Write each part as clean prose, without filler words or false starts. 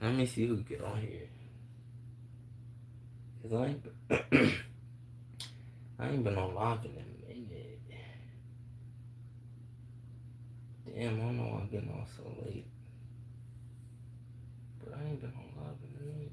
Let me see who get on here. Cause I ain't been on live in a minute. Damn, I don't know why I'm getting on so late. But I ain't been on live in a minute.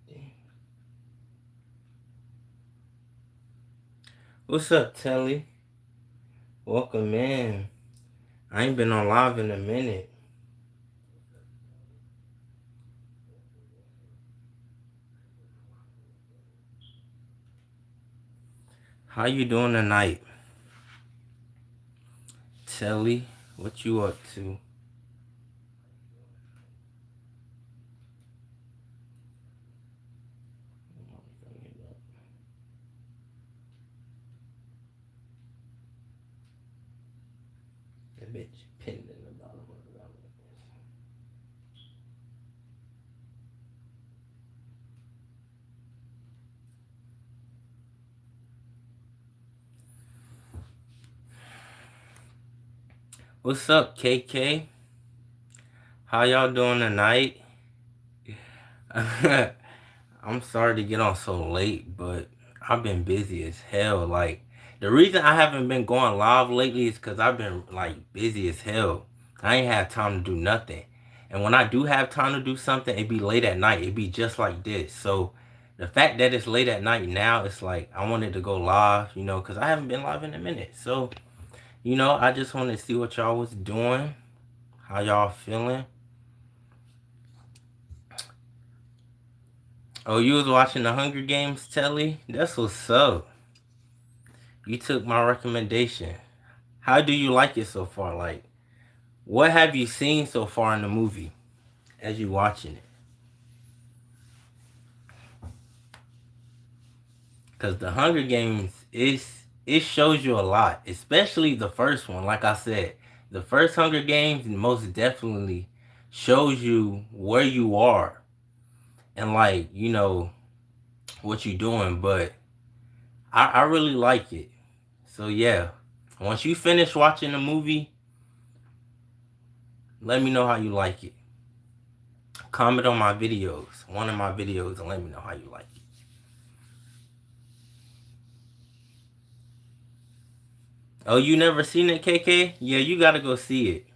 Damn. What's up, Telly? Welcome in. I ain't been on live in a minute. How you doing tonight? Telly, what you up to? That bitch pinned in the bottom of the ramen. What's up, KK? How y'all doing tonight? I'm sorry to get on so late, but I've been busy as hell. Like, the reason I haven't been going live lately is because I've been, like, busy as hell. I ain't have time to do nothing. And when I do have time to do something, it be late at night. It be just like this. So, the fact that it's late at night now, it's like, I wanted to go live, because I haven't been live in a minute. So, I just wanted to see what y'all was doing, how y'all feeling. Oh, you was watching the Hunger Games, Telly? That's what's up. You took my recommendation. How do you like it so far? Like, what have you seen so far in the movie as you watching it? Because the Hunger Games it shows you a lot, especially the first one. Like I said, the first Hunger Games most definitely shows you where you are and like what you're doing. But I really like it. So yeah, once you finish watching the movie, let me know how you like it. Comment on my videos, one of my videos, and let me know how you like it. Oh, you never seen it, KK? Yeah, you gotta go see it.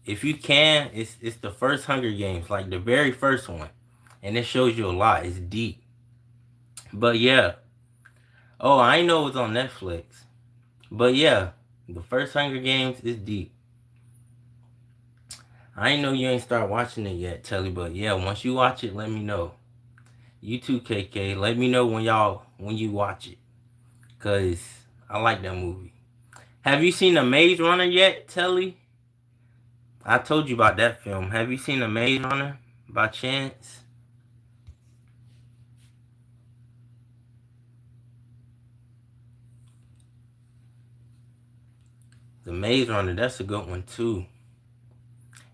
If you can, it's the first Hunger Games, like the very first one, and it shows you a lot. It's deep, but yeah. Oh, I know it's on Netflix, but yeah, the first Hunger Games is deep. I ain't know you ain't start watching it yet, Telly, but yeah, once you watch it, let me know. You too, KK. Let me know when you watch it, cause I like that movie. Have you seen The Maze Runner yet, Telly? I told you about that film. Have you seen The Maze Runner by chance? The Maze Runner, that's a good one too.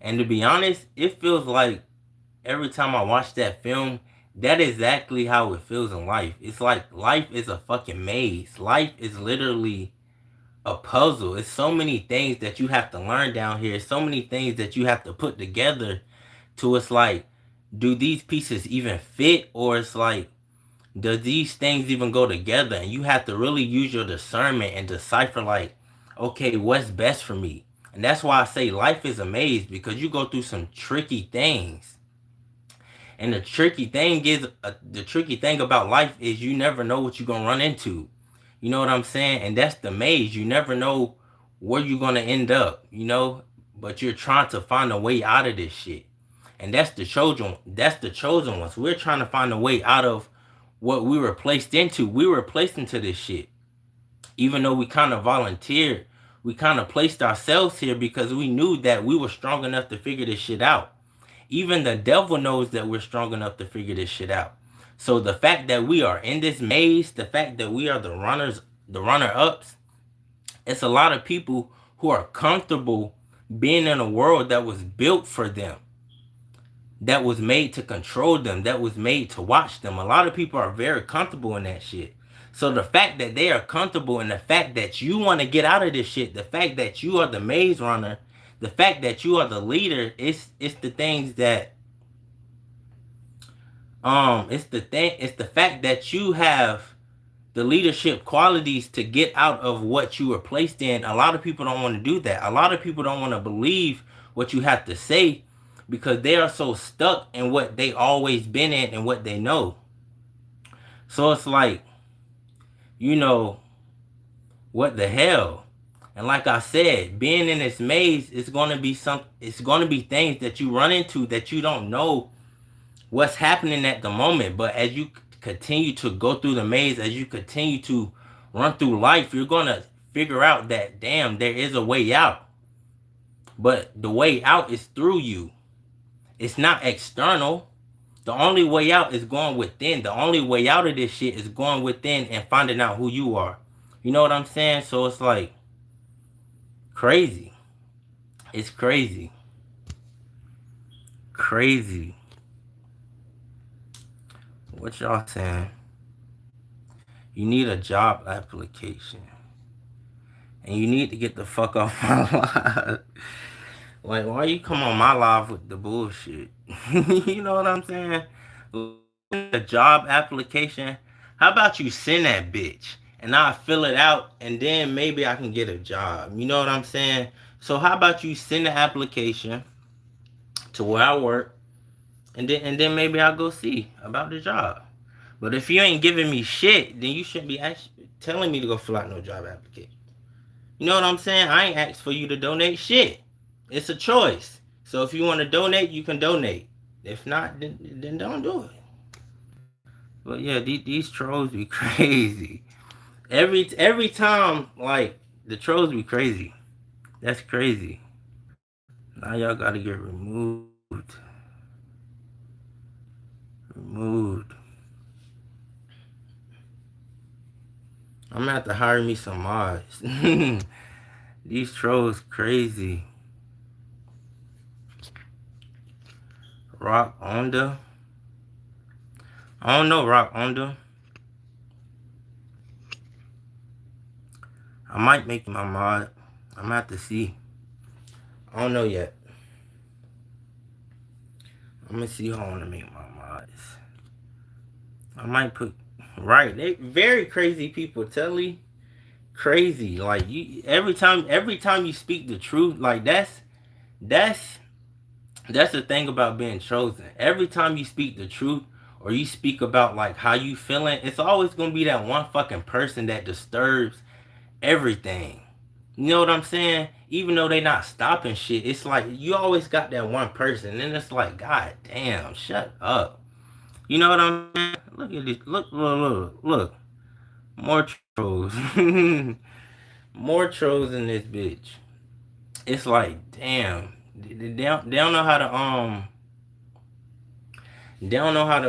And to be honest, it feels like every time I watch that film, that is exactly how it feels in life. It's like life is a fucking maze. Life is literally a puzzle. It's so many things that you have to learn down here. So many things that you have to put together to it's like, do these pieces even fit? Or it's like, does these things even go together? And you have to really use your discernment and decipher, like, okay, what's best for me? And that's why I say life is a maze, because you go through some tricky things. And the tricky thing about life is you never know what you're gonna run into. You know what I'm saying? And that's the maze. You never know where you're gonna end up, but you're trying to find a way out of this shit. And that's the chosen. That's the chosen ones. We're trying to find a way out of what we were placed into. We were placed into this shit. Even though we kind of volunteered, we kind of placed ourselves here because we knew that we were strong enough to figure this shit out. Even the devil knows that we're strong enough to figure this shit out. So the fact that we are in this maze, the fact that we are the runners, the runner ups, it's a lot of people who are comfortable being in a world that was built for them, that was made to control them, that was made to watch them. A lot of people are very comfortable in that shit. So the fact that they are comfortable and the fact that you want to get out of this shit, the fact that you are the maze runner, the fact that you are the leader, it's the things that it's the fact that you have the leadership qualities to get out of what you were placed in. A lot of people don't want to do that. A lot of people don't want to believe what you have to say because they are so stuck in what they always been in and what they know. So it's like, what the hell? And like I said, being in this maze is going to be it's going to be things that you run into that you don't know what's happening at the moment. But as you continue to go through the maze, as you continue to run through life, you're going to figure out that, damn, there is a way out. But the way out is through you. It's not external. The only way out is going within. The only way out of this shit is going within and finding out who you are. You know what I'm saying? So it's like crazy. It's crazy. Crazy. What y'all saying? You need a job application. And you need to get the fuck off my live. Like, why you come on my live with the bullshit? You know what I'm saying? A job application. How about you send that bitch and I'll fill it out and then maybe I can get a job. You know what I'm saying? So how about you send the application to where I work and then maybe I'll go see about the job. But if you ain't giving me shit, then you shouldn't be telling me to go fill out no job application. You know what I'm saying? I ain't asked for you to donate shit. It's a choice. So if you want to donate, you can donate. If not, then don't do it. But yeah, these trolls be crazy. Every time, like, the trolls be crazy. That's crazy. Now y'all gotta get removed. Removed. I'm gonna have to hire me some mods. These trolls crazy. Rock Onda. I don't know Rock Onda. I might make my mod. I'm gonna have to see. I don't know yet. I'm gonna see how I wanna make my mods. I might put they very crazy people, Telly. Crazy. Like you every time you speak the truth, like that's the thing about being chosen. Every time you speak the truth or you speak about like how you feeling, it's always gonna be that one fucking person that disturbs everything. You know what I'm saying? Even though they not stopping shit, it's like you always got that one person, and it's like, God damn, shut up. You know what I'm saying? Look at this. Look. More trolls. More trolls in this bitch. It's like, damn. They don't know how to they don't know how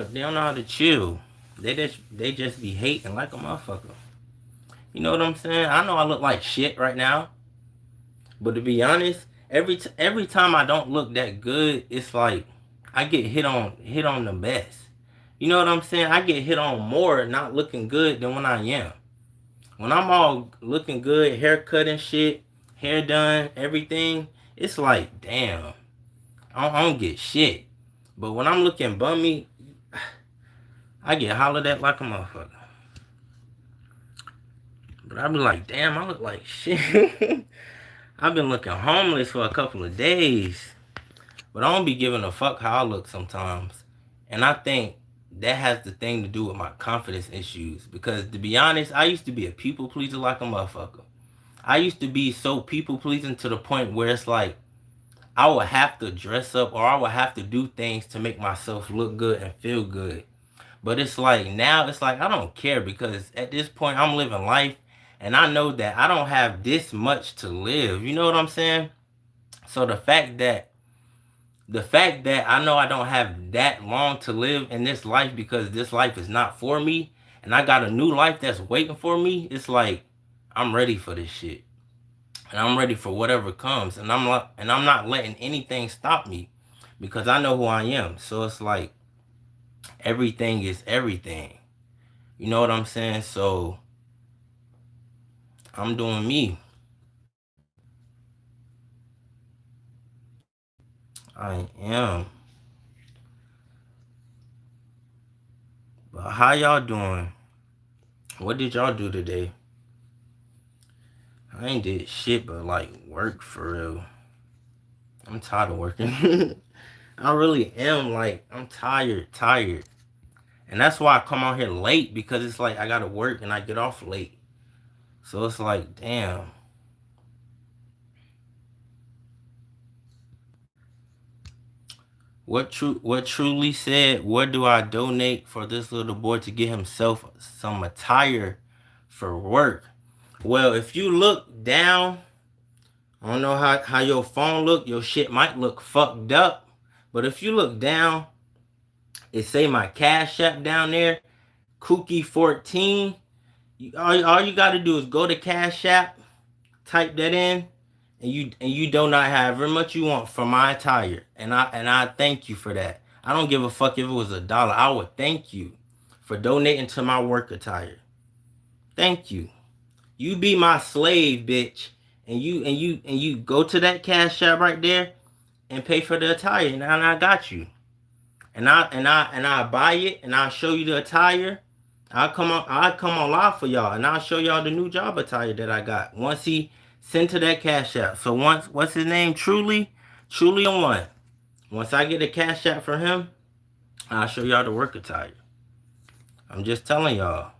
to chill. They just be hating like a motherfucker. You know what I'm saying? I know I look like shit right now. But to be honest, every time I don't look that good, it's like I get hit on the best. You know what I'm saying? I get hit on more not looking good than when I am. When I'm all looking good, haircut and shit, hair done, everything, it's like, damn, I don't get shit. But when I'm looking bummy, I get hollered at like a motherfucker. But I be like, damn, I look like shit. I've been looking homeless for a couple of days. But I don't be giving a fuck how I look sometimes. And I think that has the thing to do with my confidence issues. Because to be honest, I used to be a people pleaser like a motherfucker. I used to be so people pleasing to the point where it's like I would have to dress up or I would have to do things to make myself look good and feel good. But it's like now it's like I don't care because at this point I'm living life and I know that I don't have this much to live. You know what I'm saying? So the fact that I know I don't have that long to live in this life because this life is not for me and I got a new life that's waiting for me, it's like I'm ready for this shit. And I'm ready for whatever comes. And I'm not letting anything stop me because I know who I am. So it's like everything is everything. You know what I'm saying? So I'm doing me. I am. But how y'all doing? What did y'all do today? I ain't did shit but like work for real. I'm tired of working. I really am. Like, I'm tired. And that's why I come out here late because it's like I gotta work and I get off late. So it's like, damn. What truly said, what do I donate for this little boy to get himself some attire for work? Well, if you look down, I don't know how your phone look, your shit might look fucked up. But if you look down, it say my Cash App down there, Kookie14. All you gotta do is go to Cash App, type that in, and you do not have very much you want for my attire. And I thank you for that. I don't give a fuck if it was $1. I would thank you for donating to my work attire. Thank you. You be my slave, bitch. And you go to that Cash App right there and pay for the attire. And I got you. And I buy it and I'll show you the attire. I'll come on live for y'all and I'll show y'all the new job attire that I got. Once he send to that Cash App. So once what's his name? Truly on one. Once I get a Cash App for him, I'll show y'all the work attire. I'm just telling y'all.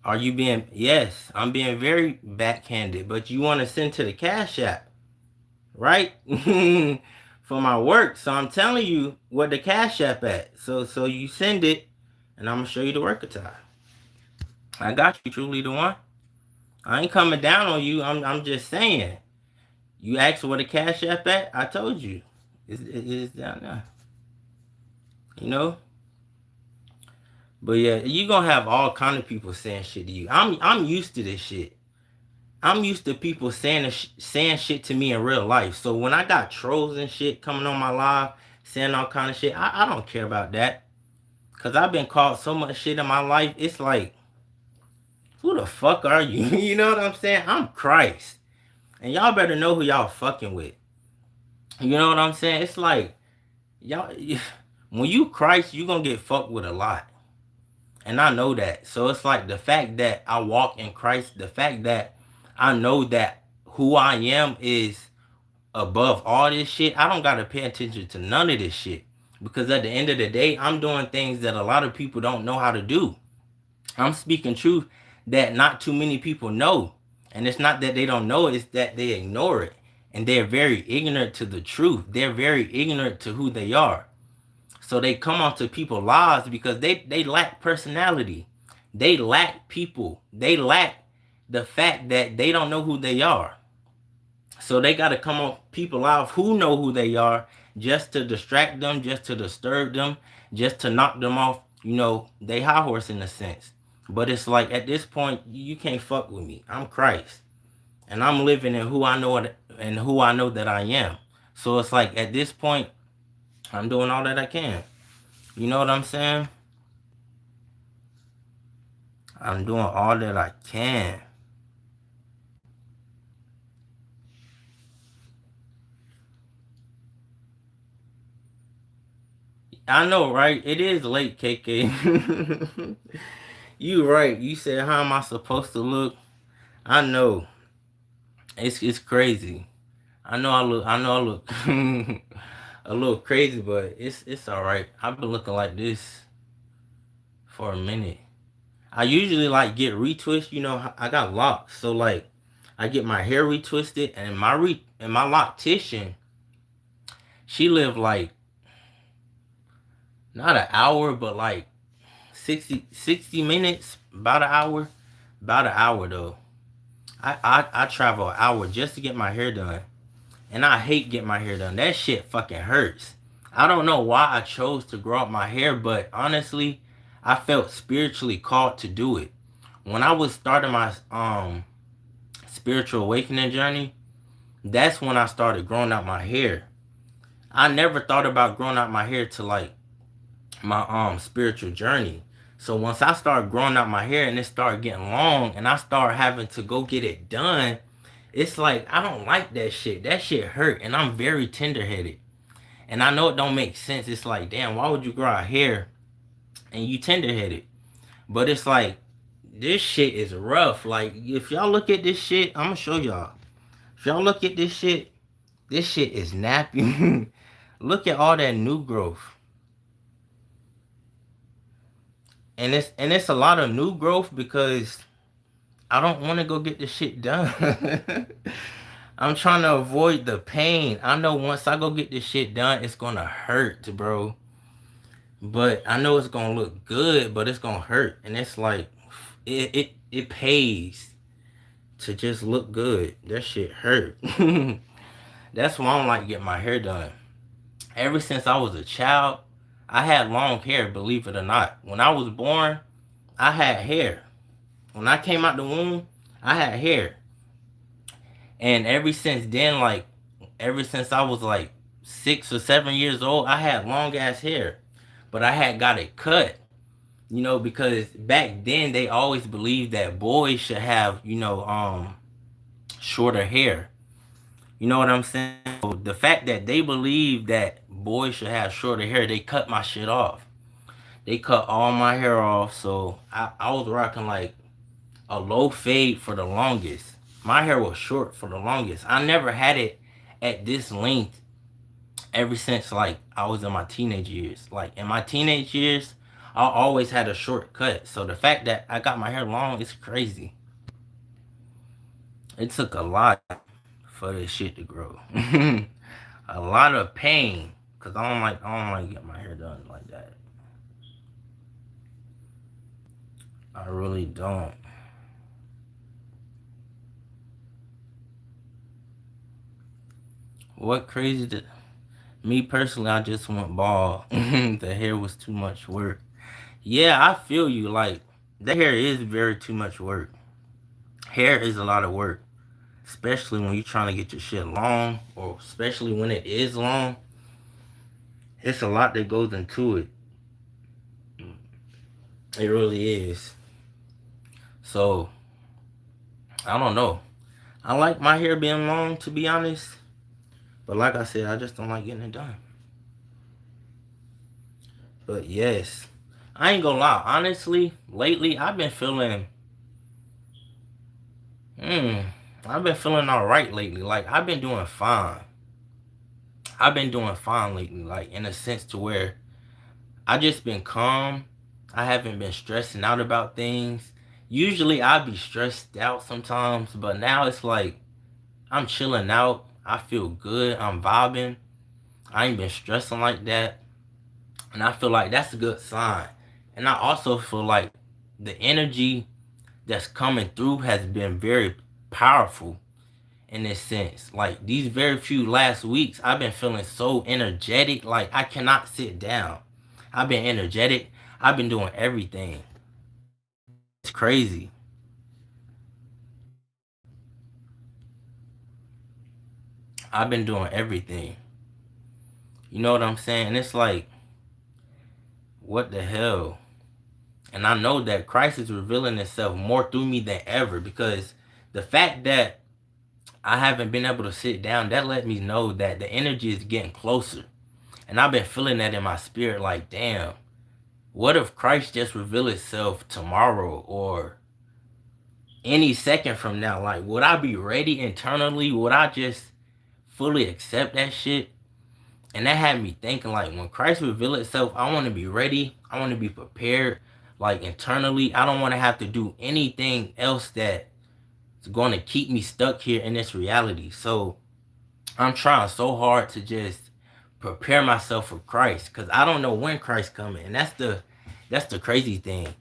Are you being yes, I'm being very backhanded, but you want to send to the Cash App, right? For my work. So I'm telling you what the Cash App at. So you send it and I'm gonna show you the work attire. I got you, truly the one. I ain't coming down on you. I'm just saying. You asked where the Cash App at? I told you. It's down there. You know? But yeah, you gonna have all kind of people saying shit to you. I'm used to this shit. I'm used to people saying shit to me in real life. So when I got trolls and shit coming on my live saying all kind of shit, I don't care about that. Cause I've been called so much shit in my life. It's like, who the fuck are you? You know what I'm saying? I'm Christ. And y'all better know who y'all fucking with. You know what I'm saying? It's like, y'all, when you Christ, you gonna get fucked with a lot. And I know that. So it's like the fact that I walk in Christ, the fact that I know that who I am is above all this shit. I don't gotta pay attention to none of this shit. Because at the end of the day, I'm doing things that a lot of people don't know how to do. I'm speaking truth that not too many people know. And it's not that they don't know it, it's that they ignore it. And they're very ignorant to the truth. They're very ignorant to who they are. So they come onto people's lives because they lack personality. They lack people. They lack the fact that they don't know who they are. So they got to come on people lives who know who they are just to distract them, just to disturb them, just to knock them off, they high horse in a sense. But it's like at this point, you can't fuck with me. I'm Christ. And I'm living in who I know and who I know that I am. So it's like at this point, I'm doing all that I can. You know what I'm saying? I'm doing all that I can. I know, right? It is late, KK. You right. You said, how am I supposed to look? I know. It's crazy. I know I look a little crazy, but it's all right. I've been looking like this for a minute. I usually like get retwist. You know, I got locks, so like I get my hair retwisted, and my loctician, she lived like not an hour, but like 60 minutes, about an hour though. I travel an hour just to get my hair done, and I hate getting my hair done. That shit fucking hurts. I don't know why I chose to grow up my hair, but honestly, I felt spiritually called to do it. When I was starting my spiritual awakening journey, that's when I started growing out my hair. I never thought about growing out my hair to like my spiritual journey. So once I started growing out my hair and it started getting long and I started having to go get it done, it's like I don't like that shit. That shit hurt and I'm very tender headed. And I know it don't make sense. It's like, damn, why would you grow out hair and you tender headed? But it's like this shit is rough. Like if y'all look at this shit, I'm gonna show y'all. If y'all look at this shit is nappy. Look at all that new growth. And it's a lot of new growth because I don't want to go get this shit done. I'm trying to avoid the pain. I know once I go get this shit done, it's gonna hurt, bro. But I know it's gonna look good, but it's gonna hurt. And it's like it pays to just look good. That shit hurt. That's why I don't like getting my hair done. Ever since I was a child, I had long hair, believe it or not. When I was born, I had hair. When I came out the womb, I had hair. And ever since then, like, ever since I was like 6 or 7 years old, I had long ass hair. But I had got it cut, because back then they always believed that boys should have, shorter hair. You know what I'm saying? So the fact that they believe that boys should have shorter hair, they cut my shit off. They cut all my hair off, so I was rocking like a low fade for the longest. My hair was short for the longest. I never had it at this length ever since like I was in my teenage years. Like in my teenage years, I always had a short cut. So the fact that I got my hair long is crazy. It took a lot for this shit to grow. A lot of pain. Cause I don't like get my hair done like that. I really don't. What crazy to me personally, I just went bald. The hair was too much work. Yeah, I feel you. Like the hair is very too much work. Hair is a lot of work, especially when you're trying to get your shit long, or especially when it is long. It's a lot that goes into it. It really is. So I don't know. I like my hair being long, to be honest. But like I said, I just don't like getting it done. But yes, I ain't gonna lie. Honestly, lately mm, I've been feeling all right lately. Like I've been doing fine. I've been doing fine lately. Like in a sense to where I just been calm. I haven't been stressing out about things. Usually I'd be stressed out sometimes, but now it's like I'm chilling out. I feel good. I'm vibing. I ain't been stressing like that. And I feel like that's a good sign. And I also feel like the energy that's coming through has been very powerful in this sense. Like these very few last weeks, I've been feeling so energetic. Like I cannot sit down. I've been energetic. I've been doing everything. It's crazy. I've been doing everything. You know what I'm saying? And it's like, what the hell? And I know that Christ is revealing itself more through me than ever, because the fact that I haven't been able to sit down, that let me know that the energy is getting closer. And I've been feeling that in my spirit, like, damn, what if Christ just reveal itself tomorrow or any second from now? Like, would I be ready internally? Would I just fully accept that shit? And that had me thinking, like, when Christ reveal itself, I want to be ready. I want to be prepared, like, internally. I don't want to have to do anything else that's going to keep me stuck here in this reality. So I'm trying so hard to just prepare myself for Christ, because I don't know when Christ coming. And that's the crazy thing.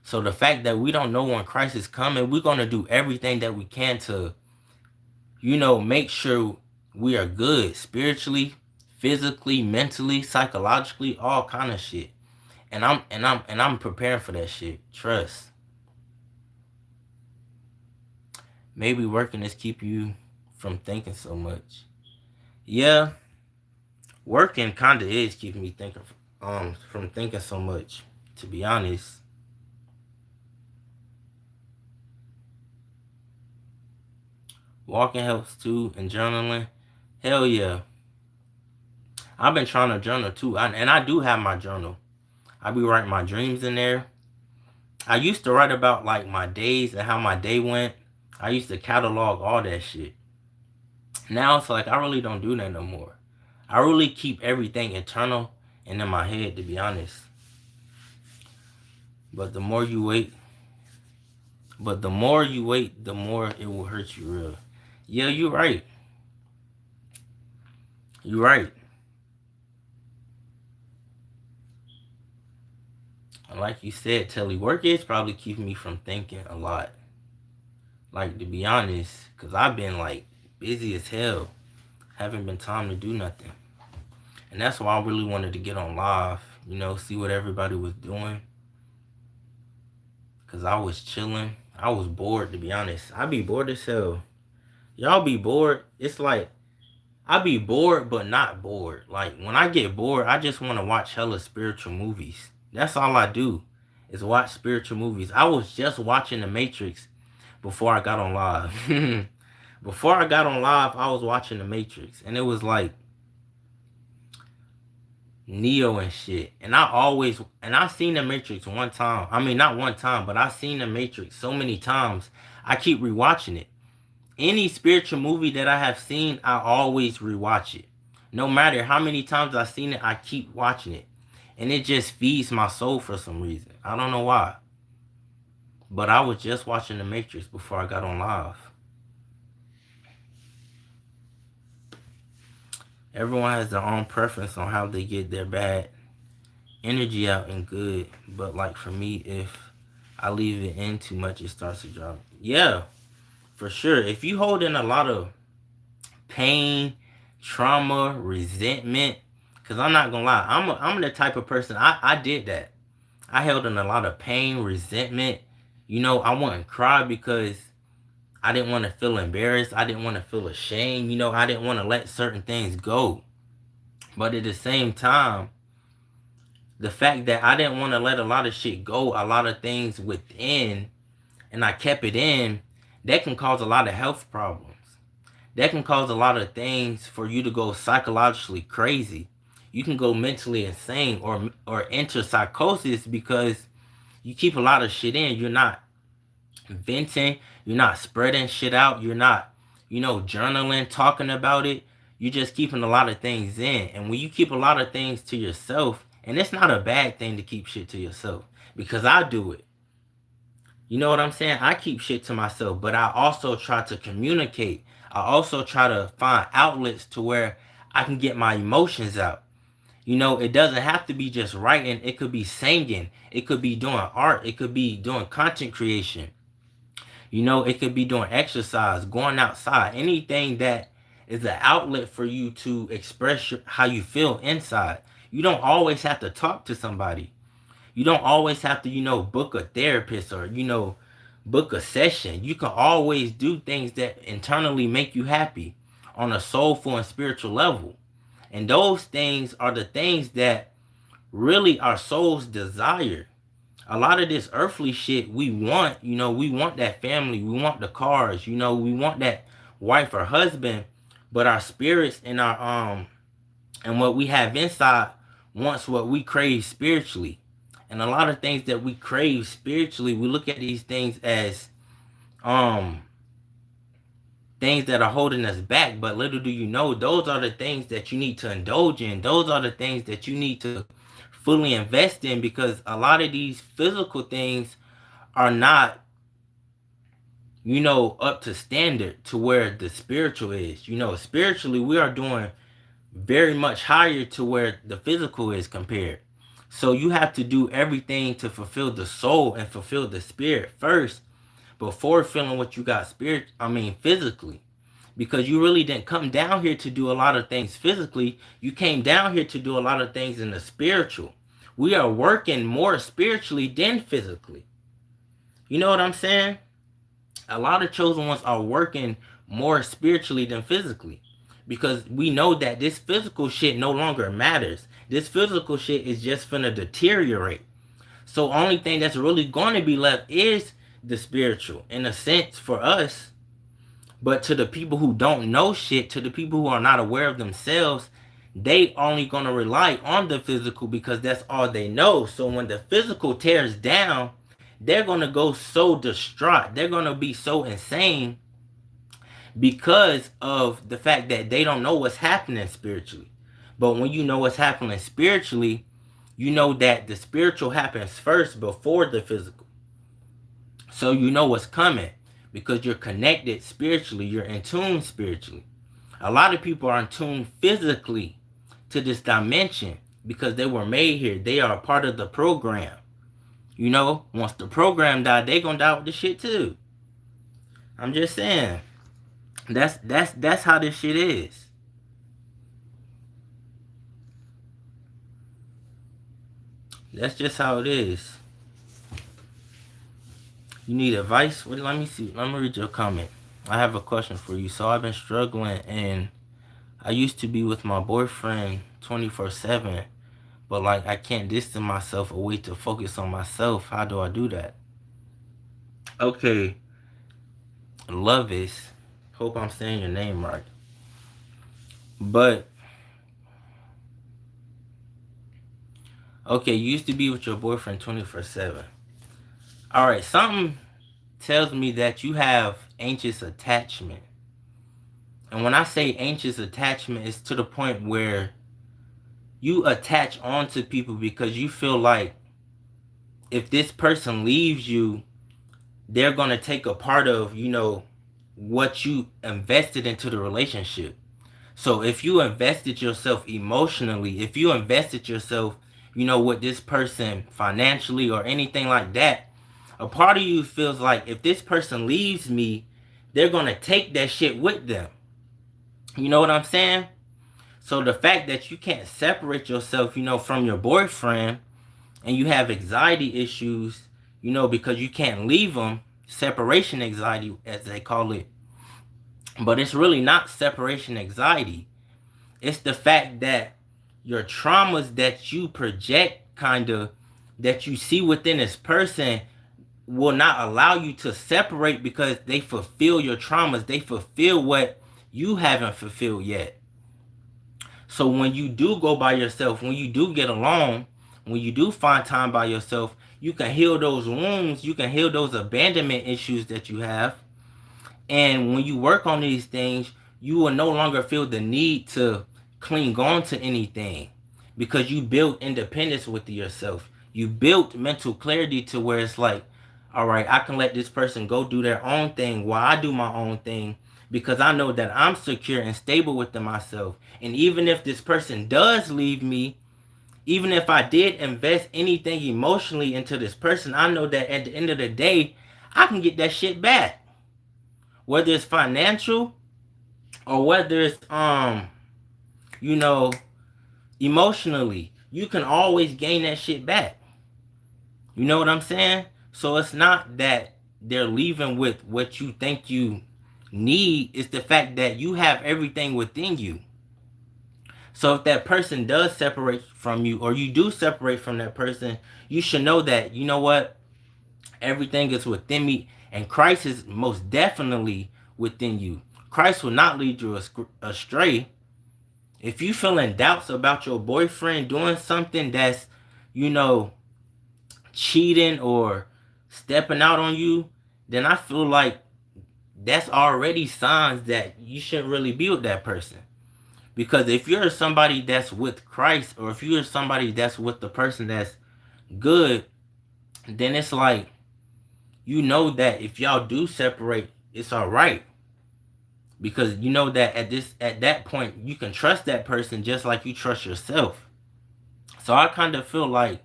So the fact that we don't know when Christ is coming, we're going to do everything that we can to, make sure we are good spiritually, physically, mentally, psychologically, all kind of shit. And I'm preparing for that shit. Trust. Maybe working is keep you from thinking so much. Yeah, working kind of is keeping me thinking from thinking so much, to be honest. Walking helps too, and journaling. Hell yeah. I've been trying to journal too. And I do have my journal. I be writing my dreams in there. I used to write about like my days and how my day went. I used to catalog all that shit. Now it's like I really don't do that no more. I really keep everything internal and in my head, to be honest. But the more you wait, the more it will hurt you real. Yeah, you're right. You're right. And like you said, Telly, work is probably keeping me from thinking a lot. Like, to be honest, because I've been like busy as hell. Haven't been time to do nothing. And that's why I really wanted to get on live, see what everybody was doing. Because I was chilling. I was bored, to be honest. I be bored as hell. Y'all be bored. It's like, I be bored, but not bored. Like, when I get bored, I just want to watch hella spiritual movies. That's all I do, is watch spiritual movies. I was just watching The Matrix before I got on live. Before I got on live, I was watching The Matrix. And it was like Neo and shit. And I seen The Matrix one time. I mean, not one time, but I seen The Matrix so many times. I keep rewatching it. Any spiritual movie that I have seen, I always rewatch it. No matter how many times I've seen it, I keep watching it. And it just feeds my soul for some reason. I don't know why. But I was just watching The Matrix before I got on live. Everyone has their own preference on how they get their bad energy out and good. But like for me, if I leave it in too much, it starts to drop. Yeah, for sure. If you hold in a lot of pain, trauma, resentment, because I'm not gonna lie, I'm the type of person, I did that. I held in a lot of pain, resentment. I wouldn't cry because I didn't want to feel embarrassed. I didn't want to feel ashamed. I didn't want to let certain things go. But at the same time, the fact that I didn't want to let a lot of shit go, a lot of things within, and I kept it in, that can cause a lot of health problems. That can cause a lot of things for you to go psychologically crazy. You can go mentally insane or enter psychosis because you keep a lot of shit in. You're not venting. You're not spreading shit out. You're not, journaling, talking about it. You're just keeping a lot of things in. And when you keep a lot of things to yourself, and it's not a bad thing to keep shit to yourself, because I do it. You know what I'm saying? I keep shit to myself, but I also try to communicate. I also try to find outlets to where I can get my emotions out. It doesn't have to be just writing. It could be singing. It could be doing art. It could be doing content creation. It could be doing exercise, going outside, anything that is an outlet for you to express how you feel inside. You don't always have to talk to somebody. You don't always have to, book a therapist or, book a session. You can always do things that internally make you happy on a soulful and spiritual level. And those things are the things that really our souls desire. A lot of this earthly shit we want, we want that family, we want the cars, we want that wife or husband, but our spirits and our And what we have inside wants what we crave spiritually. And a lot of things that we crave spiritually, we look at these things as um things that are holding us back, but little do you know, those are the things that you need to indulge in. Those are the things that you need to fully invest in, because a lot of these physical things are not, up to standard to where the spiritual is. Spiritually, we are doing very much higher to where the physical is compared. So you have to do everything to fulfill the soul and fulfill the spirit first before feeling what you got physically. Because you really didn't come down here to do a lot of things physically. You came down here to do a lot of things in the spiritual. We are working more spiritually than physically. You know what I'm saying? A lot of chosen ones are working more spiritually than physically, because we know that this physical shit no longer matters. This physical shit is just finna deteriorate. So only thing that's really going to be left is the spiritual, in a sense, for us. But to the people who don't know shit, to the people who are not aware of themselves, they only gonna rely on the physical because that's all they know. So when the physical tears down, they're gonna go so distraught. They're gonna be so insane because of the fact that they don't know what's happening spiritually. But when you know what's happening spiritually, you know that the spiritual happens first before the physical. So you know what's coming because you're connected spiritually, you're in tune spiritually. A lot of people are in tune physically to this dimension because they were made here. They are a part of the program. Once the program died, they gonna die with the shit too. I'm just saying. That's how this shit is. That's just how it is. You need advice? Well, let me see. Let me read your comment. I have a question for you. So I've been struggling, and I used to be with my boyfriend 24/7, but like I can't distance myself away to focus on myself. How do I do that? Okay, love is. Hope I'm saying your name right. But okay, you used to be with your boyfriend 24/7. All right, something tells me that you have anxious attachment. And when I say anxious attachment, it's to the point where you attach onto people because you feel like if this person leaves you, they're going to take a part of, what you invested into the relationship. So if you invested yourself emotionally, if you invested yourself, with this person financially or anything like that, a part of you feels like if this person leaves me, they're going to take that shit with them. You know what I'm saying? So the fact that you can't separate yourself, from your boyfriend, and you have anxiety issues, because you can't leave them, separation anxiety, as they call it. But it's really not separation anxiety. It's the fact that your traumas that you project, that you see within this person, will not allow you to separate because they fulfill your traumas. They fulfill what you haven't fulfilled yet. So when you do go by yourself, when you do get alone, when you do find time by yourself, you can heal those wounds, you can heal those abandonment issues that you have. And when you work on these things, you will no longer feel the need to cling on to anything because you built independence with yourself. You built mental clarity to where it's like, all right, I can let this person go do their own thing while I do my own thing because I know that I'm secure and stable within myself. And even if this person does leave me, even if I did invest anything emotionally into this person, I know that at the end of the day, I can get that shit back. Whether it's financial or whether it's you know, emotionally, you can always gain that shit back. You know what I'm saying? So it's not that they're leaving with what you think you need, it's the fact that you have everything within you. So if that person does separate from you, or you do separate from that person, you should know that, you know what? Everything is within me, and Christ is most definitely within you. Christ will not lead you astray. If you feeling doubts about your boyfriend doing something that's, you know, cheating or stepping out on you, then I feel like that's already signs that you shouldn't really be with that person. Because if you're somebody that's with Christ, or if you're somebody that's with the person that's good, then it's like, you know that if y'all do separate, it's all right. Because you know that at that point you can trust that person just like you trust yourself. So I kind of feel like,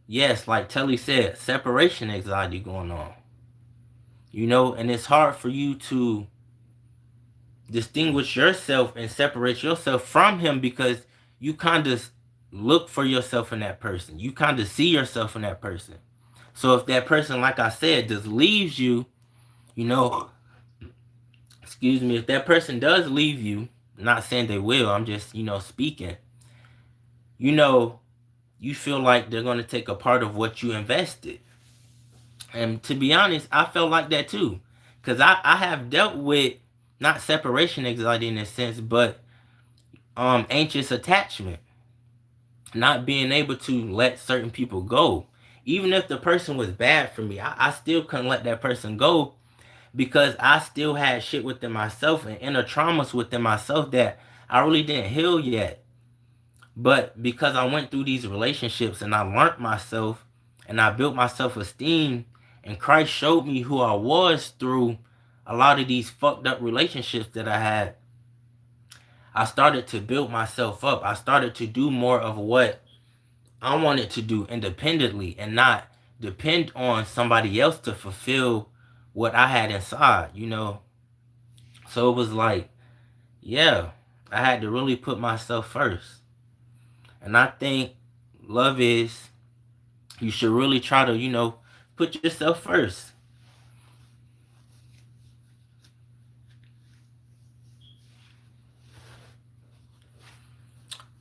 yes, like Telly said, separation anxiety going on. You know, and it's hard for you to distinguish yourself and separate yourself from him, because you kind of look for yourself in that person. You kind of see yourself in that person. So if that person, like I said, just leaves you, you know, excuse me, if that person does leave you, not saying they will, I'm just, you know, speaking, you know, you feel like they're going to take a part of what you invested. And to be honest, I felt like that too. Because I have dealt with not separation anxiety in a sense, but anxious attachment. Not being able to let certain people go. Even if the person was bad for me, I still couldn't let that person go, because I still had shit within myself and inner traumas within myself that I really didn't heal yet. But because I went through these relationships and I learned myself and I built my self-esteem, and Christ showed me who I was through a lot of these fucked up relationships that I had, I started to build myself up. I started to do more of what I wanted to do independently and not depend on somebody else to fulfill what I had inside, you know? So it was like, yeah, I had to really put myself first. And I think love is, you should really try to, you know, put yourself first.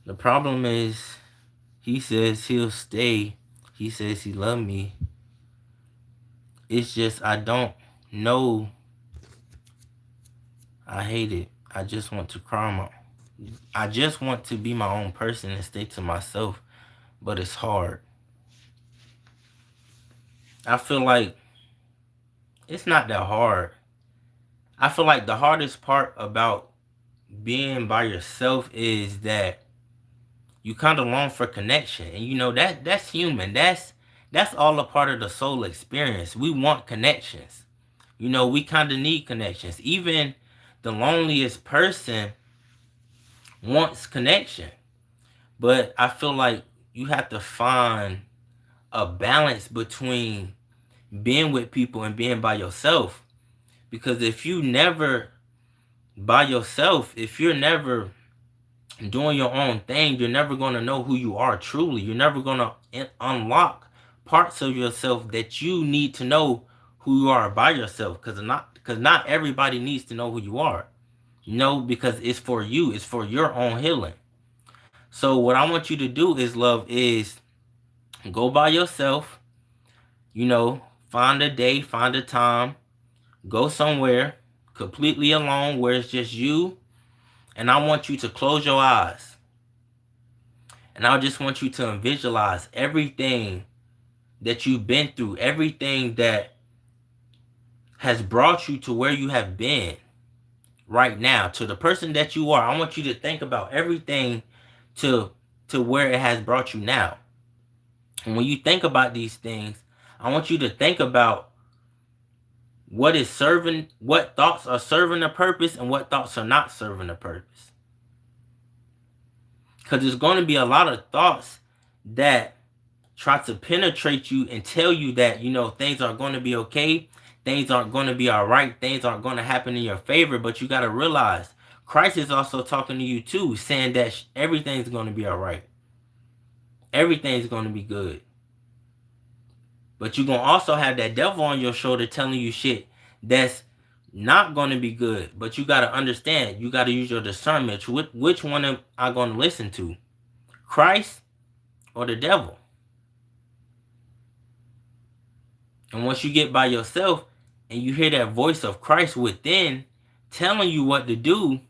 The problem is, he says he'll stay. He says he love me. It's just I don't know. I hate it. I just want to cry. I just want to be my own person and stay to myself, but it's hard. I feel like it's not that hard. I feel like the hardest part about being by yourself is that you kind of long for connection, and you know that that's human. That's all a part of the soul experience. We want connections. You know, we kind of need connections. Even the loneliest person wants connection. But I feel like you have to find a balance between being with people and being by yourself. Because if you never by yourself, if you're never doing your own thing, you're never going to know who you are truly. You're never going to unlock parts of yourself that you need to know who you are by yourself, because not everybody needs to know who you are. You know, because it's for you. It's for your own healing. So what I want you to do is, love, is go by yourself, you know, find a day, find a time, go somewhere completely alone where it's just you, and I want you to close your eyes. And I just want you to visualize everything that you've been through, everything that has brought you to where you have been right now, to the person that you are. I want you to think about everything to where it has brought you now. And when you think about these things, I want you to think about what thoughts are serving a purpose and what thoughts are not serving a purpose. Because there's going to be a lot of thoughts that try to penetrate you and tell you that, you know, things are going to be okay, things aren't going to be all right, things aren't going to happen in your favor. But you got to realize Christ is also talking to you too, saying that everything's going to be all right, everything's going to be good. But you're going to also have that devil on your shoulder telling you shit that's not going to be good. But you got to understand, you got to use your discernment. Which one am I going to listen to? Christ or the devil? And once you get by yourself and you hear that voice of Christ within telling you what to do,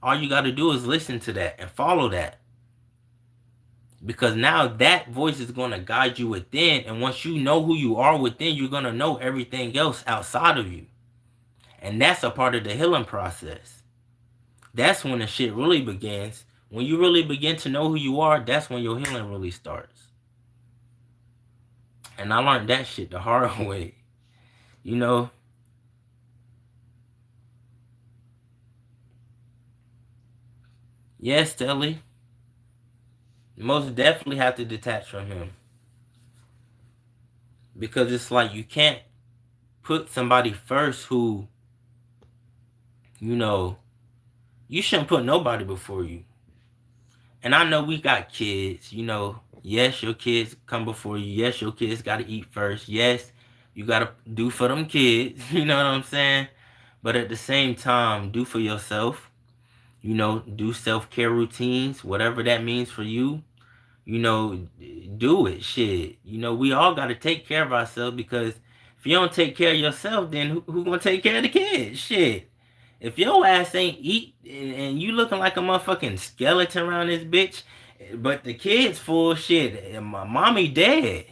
All you got to do is listen to that and follow that. Because now that voice is going to guide you within. And once you know who you are within, you're going to know everything else outside of you. And that's a part of the healing process. That's when the shit really begins. When you really begin to know who you are, that's when your healing really starts. And I learned that shit the hard way. You know? Yes, Telly. Most definitely have to detach from him. Because it's like you can't put somebody first who, you know, you shouldn't put nobody before you. And I know we got kids, you know. Yes, your kids come before you. Yes, your kids got to eat first. Yes, you got to do for them kids. You know what I'm saying? But at the same time, do for yourself. You know, do self-care routines, whatever that means for you. You know, do it. Shit. You know, we all got to take care of ourselves because if you don't take care of yourself, then who gonna take care of the kids? Shit. If your ass ain't eat and you looking like a motherfucking skeleton around this bitch, but the kids full shit, and my mommy dead.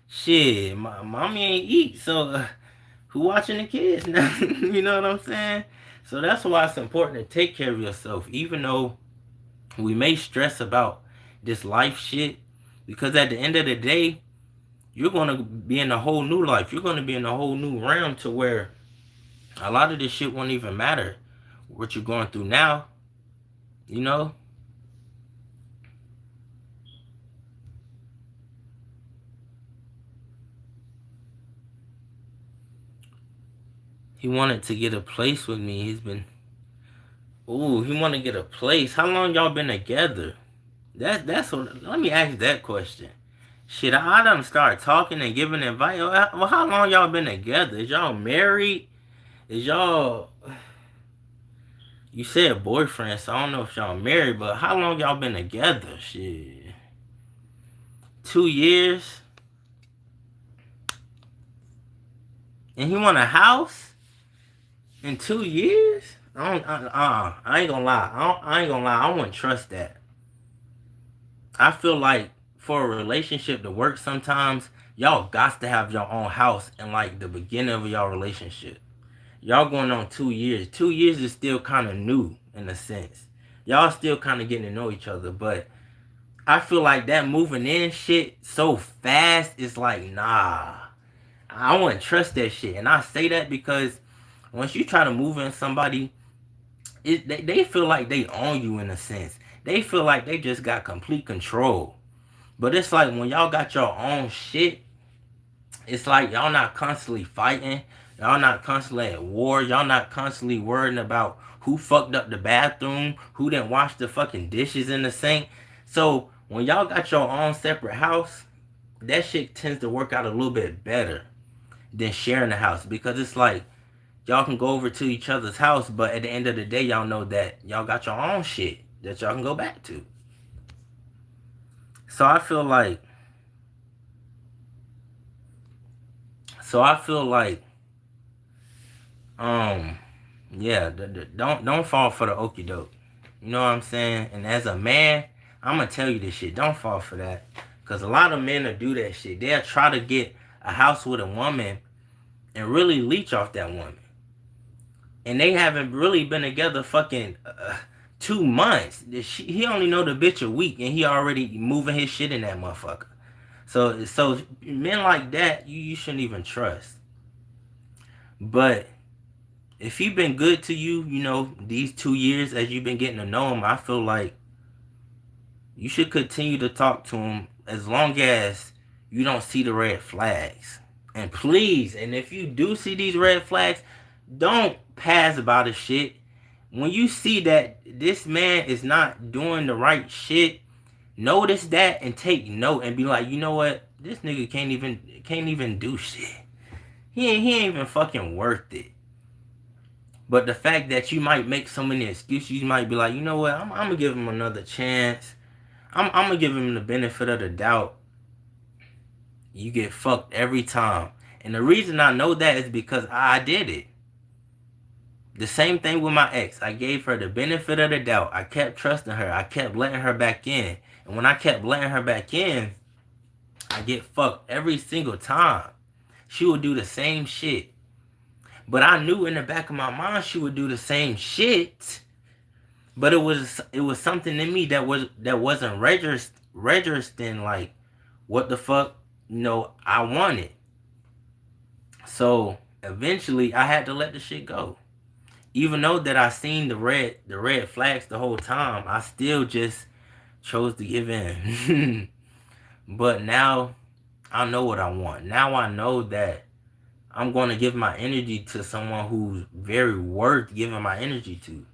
Shit, my mommy ain't eat, so who watching the kids now? You know what I'm saying? So that's why it's important to take care of yourself, even though we may stress about this life shit, because at the end of the day, you're gonna be in a whole new life. You're gonna be in a whole new realm to where a lot of this shit won't even matter. What you're going through now, you know? He wanted to get a place with me. He's been, ooh, he want to get a place. How long y'all been together? That's what. Let me ask that question. Shit, I done start talking and giving advice. Well, how long y'all been together? Is y'all married? Is y'all? You said boyfriend, so I don't know if y'all married, but how long y'all been together? Shit, 2 years, and he want a house in 2 years. I ain't gonna lie. I ain't gonna lie. I wouldn't trust that. I feel like for a relationship to work, sometimes y'all got to have your own house in like the beginning of y'all relationship. Y'all going on 2 years. 2 years is still kind of new in a sense. Y'all still kind of getting to know each other, but I feel like that moving in shit so fast is like, nah. I wouldn't trust that shit. And I say that because once you try to move in somebody, they feel like they own you in a sense. They feel like they just got complete control. But it's like when y'all got your own shit, it's like y'all not constantly fighting. Y'all not constantly at war. Y'all not constantly worrying about who fucked up the bathroom, who didn't wash the fucking dishes in the sink. So when y'all got your own separate house, that shit tends to work out a little bit better than sharing the house, because it's like y'all can go over to each other's house, but at the end of the day, y'all know that y'all got your own shit that y'all can go back to. So I feel like, so I feel like, um, yeah, don't fall for the okie doke. You know what I'm saying? And as a man, I'm gonna tell you this shit. Don't fall for that, cause a lot of men will do that shit. They'll try to get a house with a woman and really leech off that woman, and they haven't really been together fucking 2 months. He only know the bitch a week, and he already moving his shit in that motherfucker. So men like that, you shouldn't even trust. But if he been good to you, you know, these 2 years as you've been getting to know him, I feel like you should continue to talk to him as long as you don't see the red flags. And please, and if you do see these red flags, don't pass by the shit. When you see that this man is not doing the right shit, notice that and take note and be like, you know what? This nigga can't even do shit. He ain't even fucking worth it. But the fact that you might make so many excuses, you might be like, you know what? I'm gonna give him another chance. I'm gonna give him the benefit of the doubt. You get fucked every time. And the reason I know that is because I did it. The same thing with my ex. I gave her the benefit of the doubt. I kept trusting her. I kept letting her back in. And when I kept letting her back in, I get fucked every single time. She would do the same shit. But I knew in the back of my mind she would do the same shit. But it was something in me that wasn't registering like what the fuck, I wanted. So eventually I had to let the shit go. Even though that I seen the red flags the whole time, I still just chose to give in. But now I know what I want. Now I know that I'm going to give my energy to someone who's very worth giving my energy to.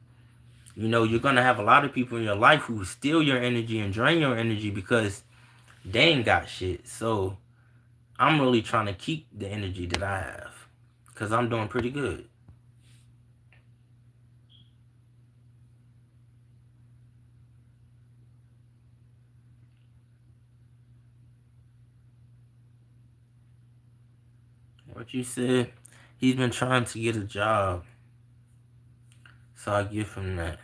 You're going to have a lot of people in your life who steal your energy and drain your energy because they ain't got shit. So I'm really trying to keep the energy that I have because I'm doing pretty good. What you said? He's been trying to get a job. So I give him that.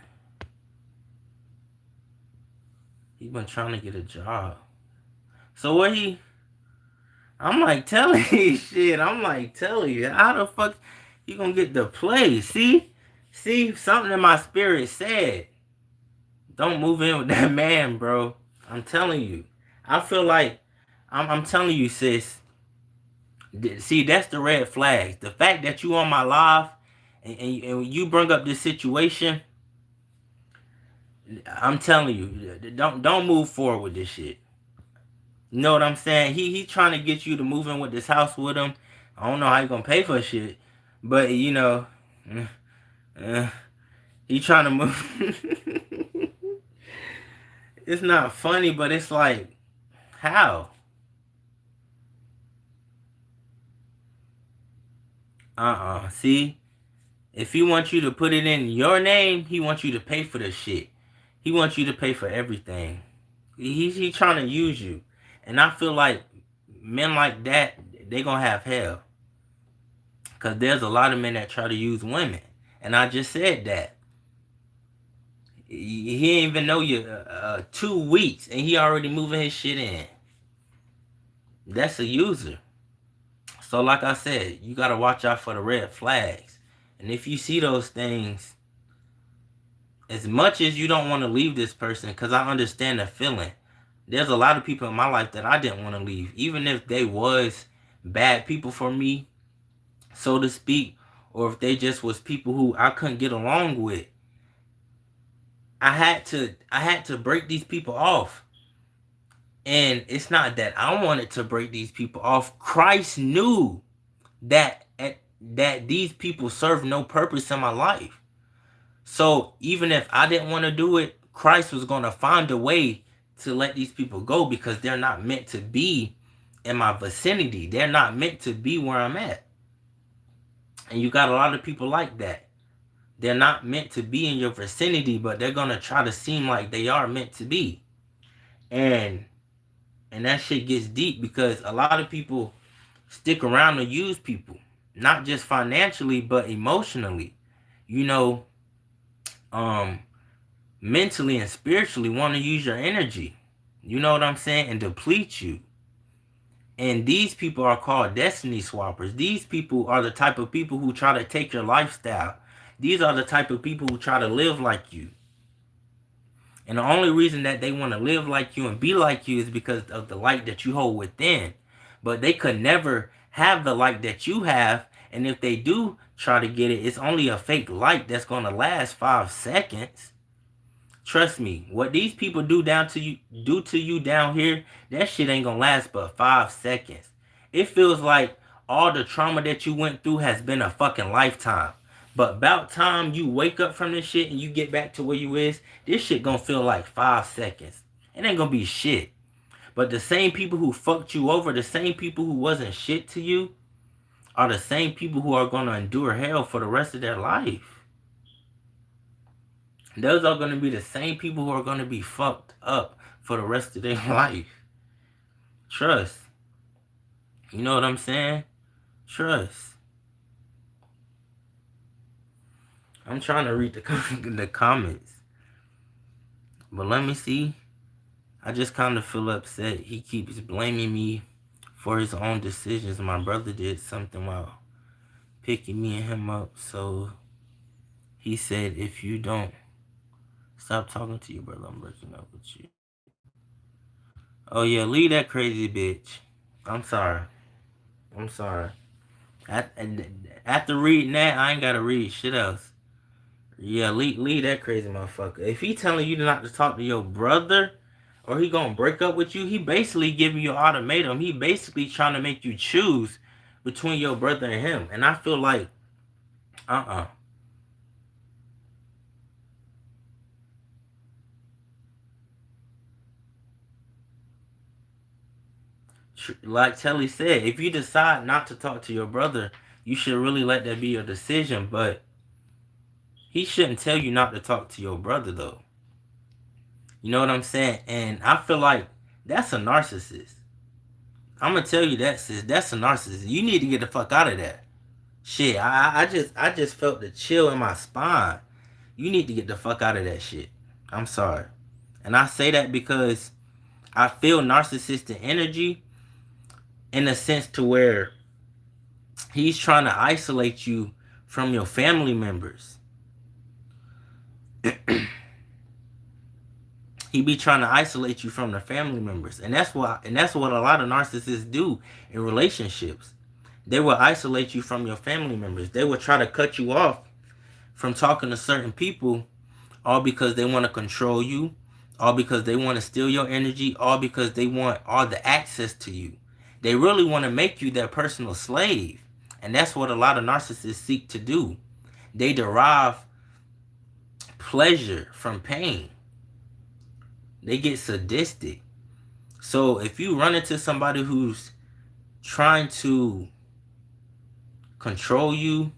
He's been trying to get a job. So what I'm like telling you shit. I'm like telling you. How the fuck you gonna get the play? See? Something in my spirit said, don't move in with that man, bro. I'm telling you. I feel like I'm telling you, sis. See, that's the red flags. The fact that you on my live and you bring up this situation, I'm telling you, don't move forward with this shit. You know what I'm saying? He trying to get you to move in with this house with him. I don't know how you gonna pay for shit, but uh, he trying to move. It's not funny, but it's like, how? See, if he wants you to put it in your name, he wants you to pay for the shit. He wants you to pay for everything. He trying to use you, and I feel like men like that, they gonna have hell. Cause there's a lot of men that try to use women, and I just said that. He ain't even know you 2 weeks, and he already moving his shit in. That's a user. So like I said, you gotta watch out for the red flags. And if you see those things, as much as you don't want to leave this person, because I understand the feeling. There's a lot of people in my life that I didn't want to leave, even if they was bad people for me, so to speak, or if they just was people who I couldn't get along with. I had to break these people off. And it's not that I wanted to break these people off. Christ knew that that these people serve no purpose in my life. So even if I didn't want to do it, Christ was going to find a way to let these people go because they're not meant to be in my vicinity. They're not meant to be where I'm at. And you got a lot of people like that. They're not meant to be in your vicinity, but they're going to try to seem like they are meant to be. And that shit gets deep because a lot of people stick around to use people, not just financially, but emotionally. You know, mentally and spiritually want to use your energy. You know what I'm saying? And deplete you. And these people are called destiny swappers. These people are the type of people who try to take your lifestyle. These are the type of people who try to live like you. And the only reason that they want to live like you and be like you is because of the light that you hold within. But they could never have the light that you have. And if they do try to get it, it's only a fake light that's going to last 5 seconds. Trust me, what these people do to you down here, that shit ain't gonna last but 5 seconds. It feels like all the trauma that you went through has been a fucking lifetime. But about time you wake up from this shit and you get back to where you is, this shit gonna feel like 5 seconds. It ain't gonna be shit. But the same people who fucked you over, the same people who wasn't shit to you, are the same people who are gonna endure hell for the rest of their life. Those are going to be the same people who are going to be fucked up for the rest of their life. Trust. You know what I'm saying? Trust. I'm trying to read the comments, but let me see. I just kind of feel upset. He keeps blaming me for his own decisions. My brother did something while picking me and him up, so he said, if you don't stop talking to your brother, I'm breaking up with you. Oh yeah, leave that crazy bitch. I'm sorry. I'm sorry. After reading that, I ain't gotta read shit else. Yeah, leave that crazy motherfucker. If he telling you not to talk to your brother, or he gonna break up with you, he basically giving you an ultimatum. He basically trying to make you choose between your brother and him. And I feel like, uh-uh. Like Telly said, if you decide not to talk to your brother, you should really let that be your decision. But he shouldn't tell you not to talk to your brother, though. You know what I'm saying? And I feel like that's a narcissist. I'm gonna tell you that, sis. That's a narcissist. You need to get the fuck out of that. Shit, I just felt the chill in my spine. You need to get the fuck out of that shit. I'm sorry. And I say that because I feel narcissistic energy in a sense to where he's trying to isolate you from your family members. He be trying to isolate you from the family members. And that's what a lot of narcissists do in relationships. They will isolate you from your family members. They will try to cut you off from talking to certain people, all because they want to control you, all because they want to steal your energy, all because they want all the access to you. They really want to make you their personal slave. And that's what a lot of narcissists seek to do. They derive pleasure from pain. They get sadistic. So if you run into somebody who's trying to control you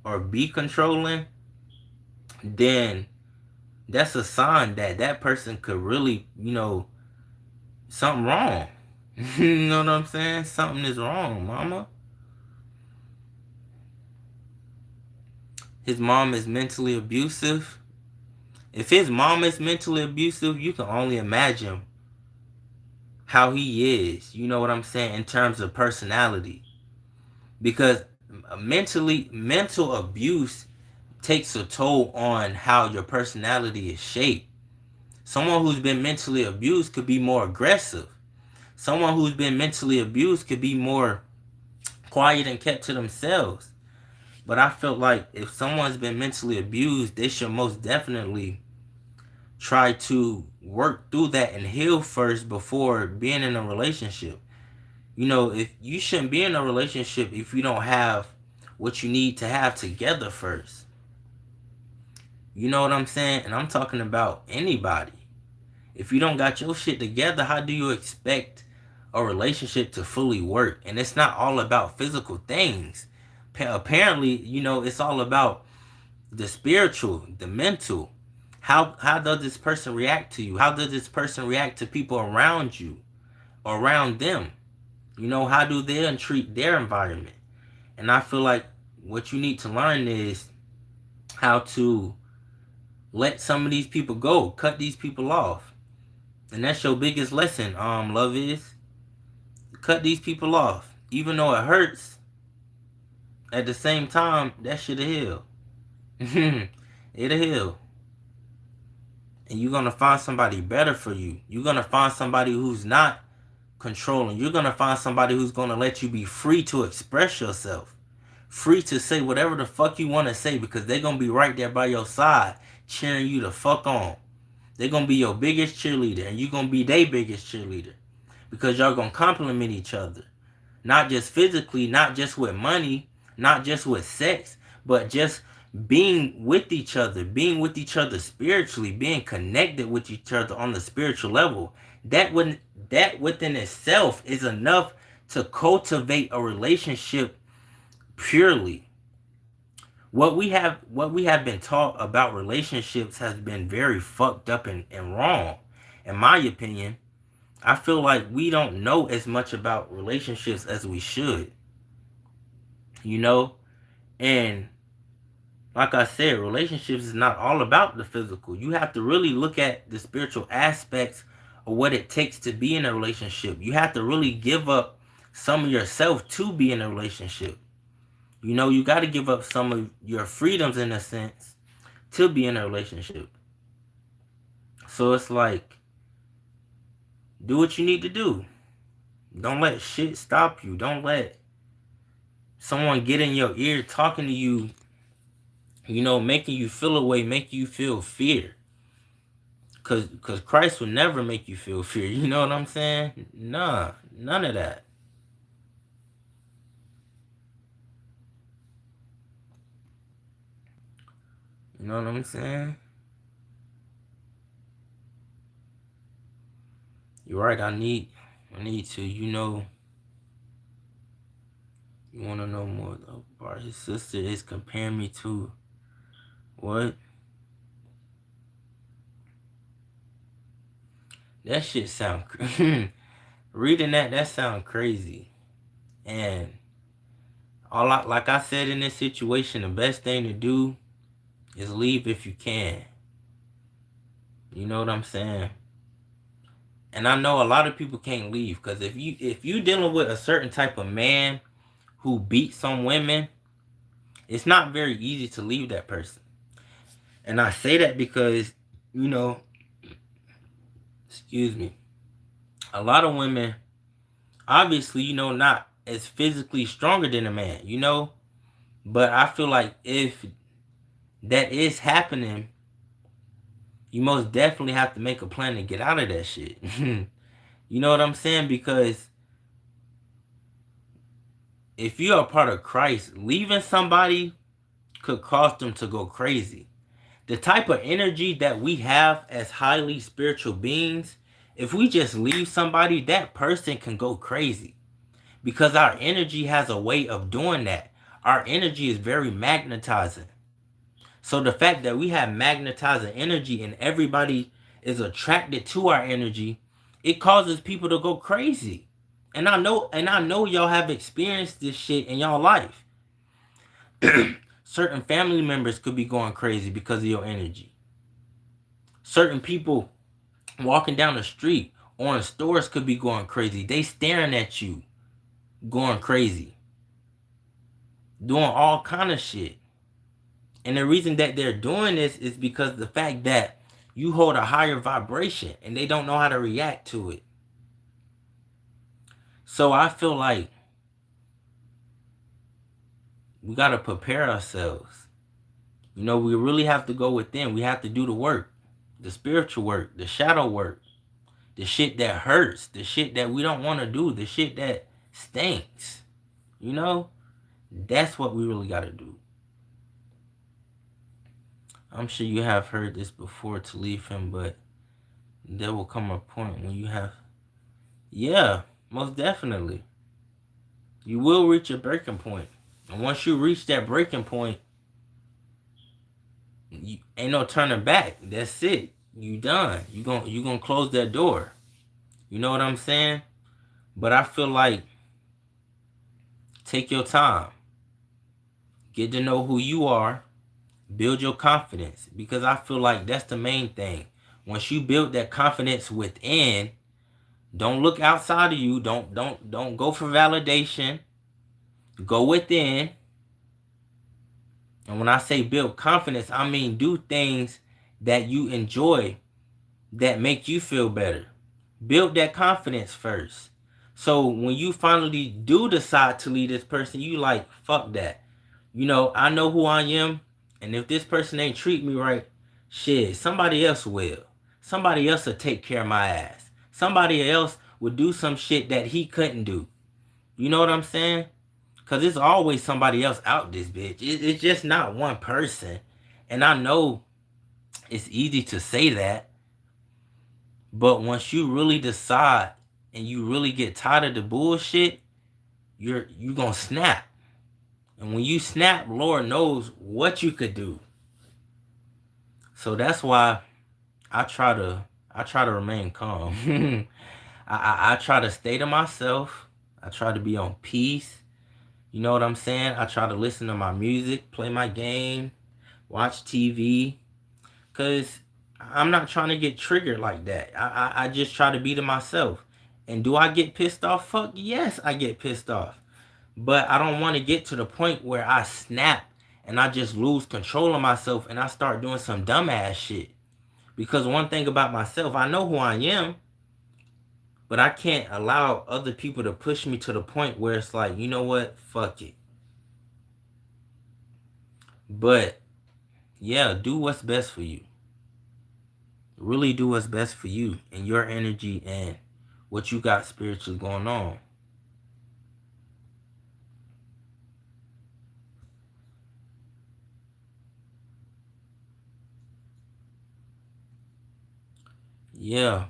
or be controlling, then that's a sign that that person could really, something wrong. You know what I'm saying? Something is wrong, mama. His mom is mentally abusive. If his mom is mentally abusive, you can only imagine how he is. You know what I'm saying? In terms of personality. Because mental abuse takes a toll on how your personality is shaped. Someone who's been mentally abused could be more aggressive. Someone who's been mentally abused could be more quiet and kept to themselves. But I felt like if someone's been mentally abused, they should most definitely try to work through that and heal first before being in a relationship. If you shouldn't be in a relationship if you don't have what you need to have together first. You know what I'm saying? And I'm talking about anybody. If you don't got your shit together, how do you expect a relationship to fully work? And it's not all about physical things. Apparently, it's all about the spiritual, the mental. How does this person react to you? How does this person react to people around you, around them? How do they treat their environment? And I feel like what you need to learn is how to let some of these people go, cut these people off. And that's your biggest lesson, love is cut these people off. Even though it hurts, at the same time, that shit'll heal. It'll heal. And you're gonna find somebody better for you. You're gonna find somebody who's not controlling. You're gonna find somebody who's gonna let you be free to express yourself. Free to say whatever the fuck you wanna say because they're gonna be right there by your side, cheering you the fuck on. They're gonna be your biggest cheerleader and you're gonna be their biggest cheerleader. Because y'all gonna compliment each other. Not just physically, not just with money, not just with sex, but just being with each other spiritually, being connected with each other on the spiritual level. That within itself is enough to cultivate a relationship purely. What we have been taught about relationships has been very fucked up and wrong. In my opinion, I feel like we don't know as much about relationships as we should. You know? And like I said, relationships is not all about the physical. You have to really look at the spiritual aspects of what it takes to be in a relationship. You have to really give up some of yourself to be in a relationship. You know, you got to give up some of your freedoms in a sense to be in a relationship. So it's like, do what you need to do. Don't let shit stop you. Don't let someone get in your ear talking to you, you know, making you feel a way, making you feel fear. Cause Christ will never make you feel fear. You know what I'm saying? Nah, none of that. You know what I'm saying? You're right. I need to. You know, you want to know more about his sister is comparing me to what? That shit sound. Reading that sound crazy. And like I said in this situation, the best thing to do is leave if you can. You know what I'm saying? And I know a lot of people can't leave because if you dealing with a certain type of man who beats some women, it's not very easy to leave that person. And I say that because, you know, excuse me, a lot of women, obviously, you know, not as physically stronger than a man, you know, but I feel like if that is happening, you most definitely have to make a plan to get out of that shit. You know what I'm saying? Because if you're a part of Christ, leaving somebody could cause them to go crazy. The type of energy that we have as highly spiritual beings, if we just leave somebody, that person can go crazy because our energy has a way of doing that. Our energy is very magnetizing. So the fact that we have magnetizing energy and everybody is attracted to our energy, it causes people to go crazy. And I know y'all have experienced this shit in y'all life. Certain family members could be going crazy because of your energy. Certain people walking down the street or in stores could be going crazy. They staring at you, going crazy, doing all kind of shit. And the reason that they're doing this is because the fact that you hold a higher vibration and they don't know how to react to it. So I feel like we got to prepare ourselves. You know, we really have to go within. We have to do the work, the spiritual work, the shadow work, the shit that hurts, the shit that we don't want to do, the shit that stinks. You know, that's what we really got to do. I'm sure you have heard this before to leave him, but there will come a point when you have, yeah, most definitely. You will reach a breaking point. And once you reach that breaking point, you ain't no turning back. That's it. You done. You gonna close that door. You know what I'm saying? But I feel like take your time. Get to know who you are. Build your confidence. Because I feel like that's the main thing. Once you build that confidence within, don't look outside of you. Don't go for validation. Go within. And when I say build confidence, I mean do things that you enjoy that make you feel better. Build that confidence first. So when you finally do decide to leave this person, you like, fuck that. You know, I know who I am. And if this person ain't treat me right, shit, somebody else will. Somebody else will take care of my ass. Somebody else will do some shit that he couldn't do. You know what I'm saying? Because it's always somebody else out this bitch. It's just not one person. And I know it's easy to say that. But once you really decide and you really get tired of the bullshit, you gonna snap. And when you snap, Lord knows what you could do. So that's why I try to remain calm. I try to stay to myself. I try to be on peace. You know what I'm saying? I try to listen to my music, play my game, watch TV, because I'm not trying to get triggered like that. I just try to be to myself. And do I get pissed off? Fuck yes, I get pissed off. But I don't want to get to the point where I snap and I just lose control of myself and I start doing some dumbass shit. Because one thing about myself, I know who I am, but I can't allow other people to push me to the point where it's like, you know what? Fuck it. But yeah, do what's best for you. Really do what's best for you and your energy and what you got spiritually going on. Yeah.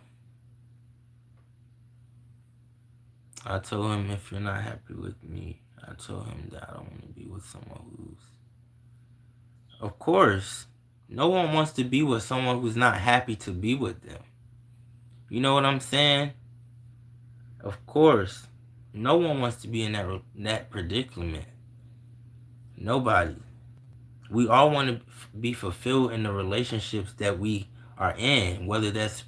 I told him, if you're not happy with me, I told him that I don't want to be with someone who's. Of course, no one wants to be with someone who's not happy to be with them. You know what I'm saying? Of course, no one wants to be in that predicament. Nobody. We all want to be fulfilled in the relationships that we are in, whether that's,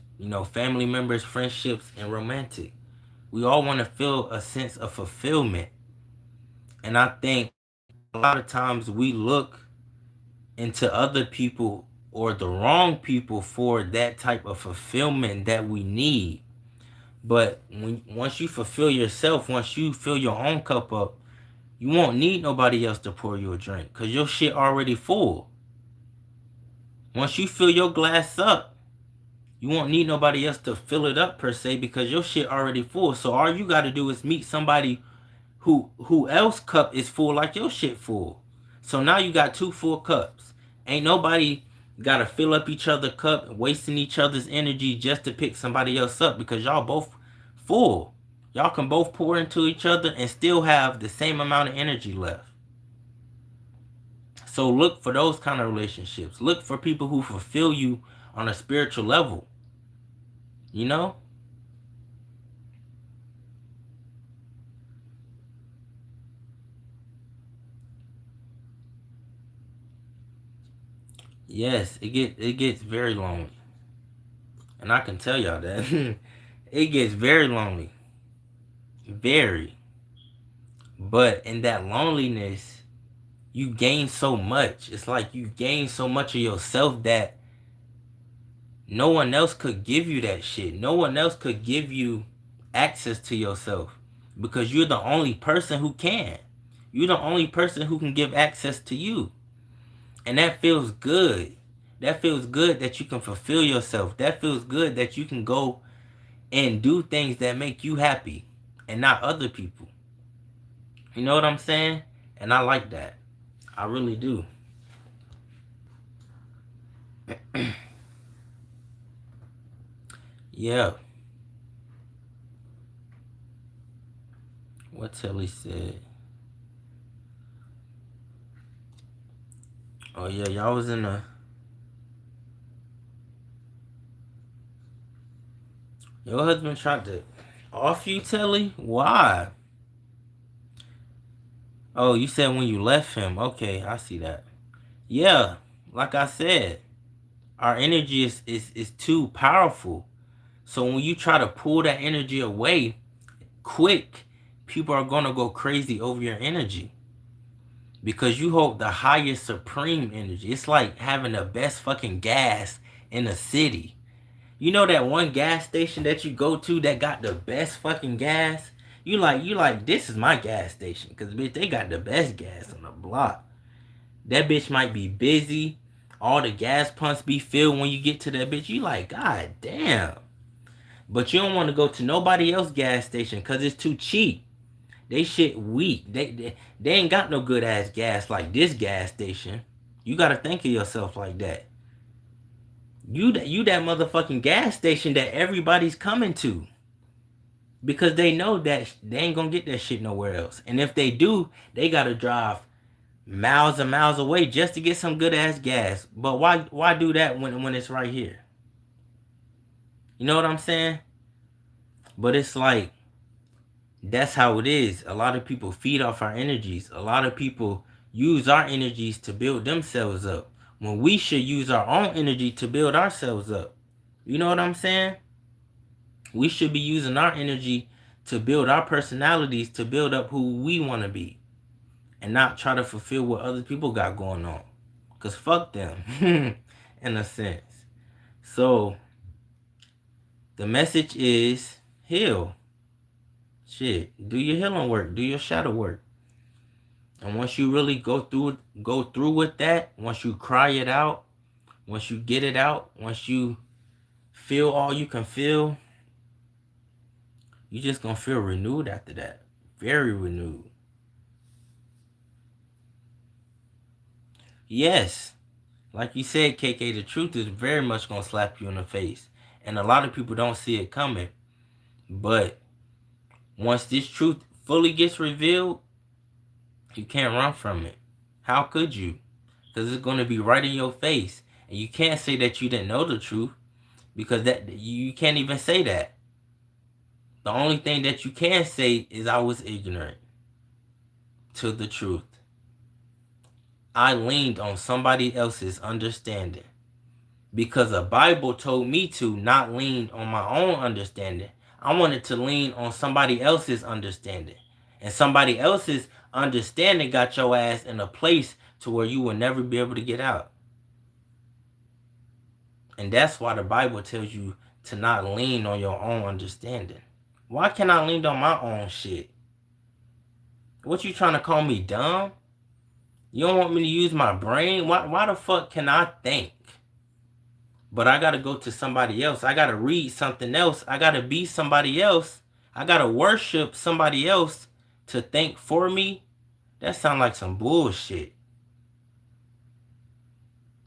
family members, friendships, and romantic. We all want to feel a sense of fulfillment. And I think a lot of times we look into other people or the wrong people for that type of fulfillment that we need. But once you fulfill yourself, once you fill your own cup up, you won't need nobody else to pour you a drink because your shit already full. Once you fill your glass up, you won't need nobody else to fill it up per se because your shit already full. So all you got to do is meet somebody who else cup is full like your shit full. So now you got two full cups. Ain't nobody gotta fill up each other cup, wasting each other's energy just to pick somebody else up because y'all both full. Y'all can both pour into each other and still have the same amount of energy left. So look for those kind of relationships. Look for people who fulfill you on a spiritual level. You know? Yes, it gets very lonely. And I can tell y'all that. It gets very lonely. Very. But in that loneliness, you gain so much. It's like you gain so much of yourself that no one else could give you that shit. No one else could give you access to yourself because you're the only person who can. You're the only person who can give access to you. And that feels good. That feels good that you can fulfill yourself. That feels good that you can go and do things that make you happy and not other people. You know what I'm saying? And I like that. I really do. Yeah. What Telly said. Oh yeah, y'all was in the. Your husband tried to off you, Telly? Why? Oh, you said when you left him. Okay, I see that. Yeah, like I said, our energy is too powerful. So when you try to pull that energy away quick, people are gonna go crazy over your energy. Because you hold the highest supreme energy. It's like having the best fucking gas in a city. You know that one gas station that you go to that got the best fucking gas? You like this is my gas station cuz bitch they got the best gas on the block. That bitch might be busy. All the gas pumps be filled when you get to that bitch. You like, God damn. But you don't want to go to nobody else gas station cuz it's too cheap. They shit weak. They ain't got no good ass gas like this gas station. You gotta think of yourself like that. You that motherfucking gas station that everybody's coming to because they know that they ain't gonna get that shit nowhere else. And if they do, they gotta drive miles and miles away just to get some good ass gas. But why do that when it's right here? You know what I'm saying? But it's like that's how it is. A lot of people feed off our energies. A lot of people use our energies to build themselves up. when we should use our own energy to build ourselves up. You know what I'm saying? We should be using our energy to build our personalities, to build up who we want to be, and not try to fulfill what other people got going on. Because fuck them, in a sense. So, the message is heal. Shit, do your healing work, do your shadow work. And once you really go through with that, once you cry it out, once you get it out, once you feel all you can feel, you just gonna feel renewed after that. Very renewed. Yes, like you said, KK, the truth is very much gonna slap you in the face. And a lot of people don't see it coming. But once this truth fully gets revealed, you can't run from it. How could you? Because it's gonna be right in your face. And you can't say that you didn't know the truth, because that you can't even say that. The only thing that you can say is I was ignorant to the truth. I leaned on somebody else's understanding because the Bible told me to not lean on my own understanding. I wanted to lean on somebody else's understanding. And somebody else's understanding got your ass in a place to where you will never be able to get out. And that's why the Bible tells you to not lean on your own understanding. Why can't I lean on my own shit? What, you trying to call me dumb? You don't want me to use my brain? Why the fuck can I think? But I gotta go to somebody else. I gotta read something else. I gotta be somebody else. I gotta worship somebody else to think for me? That sound like some bullshit.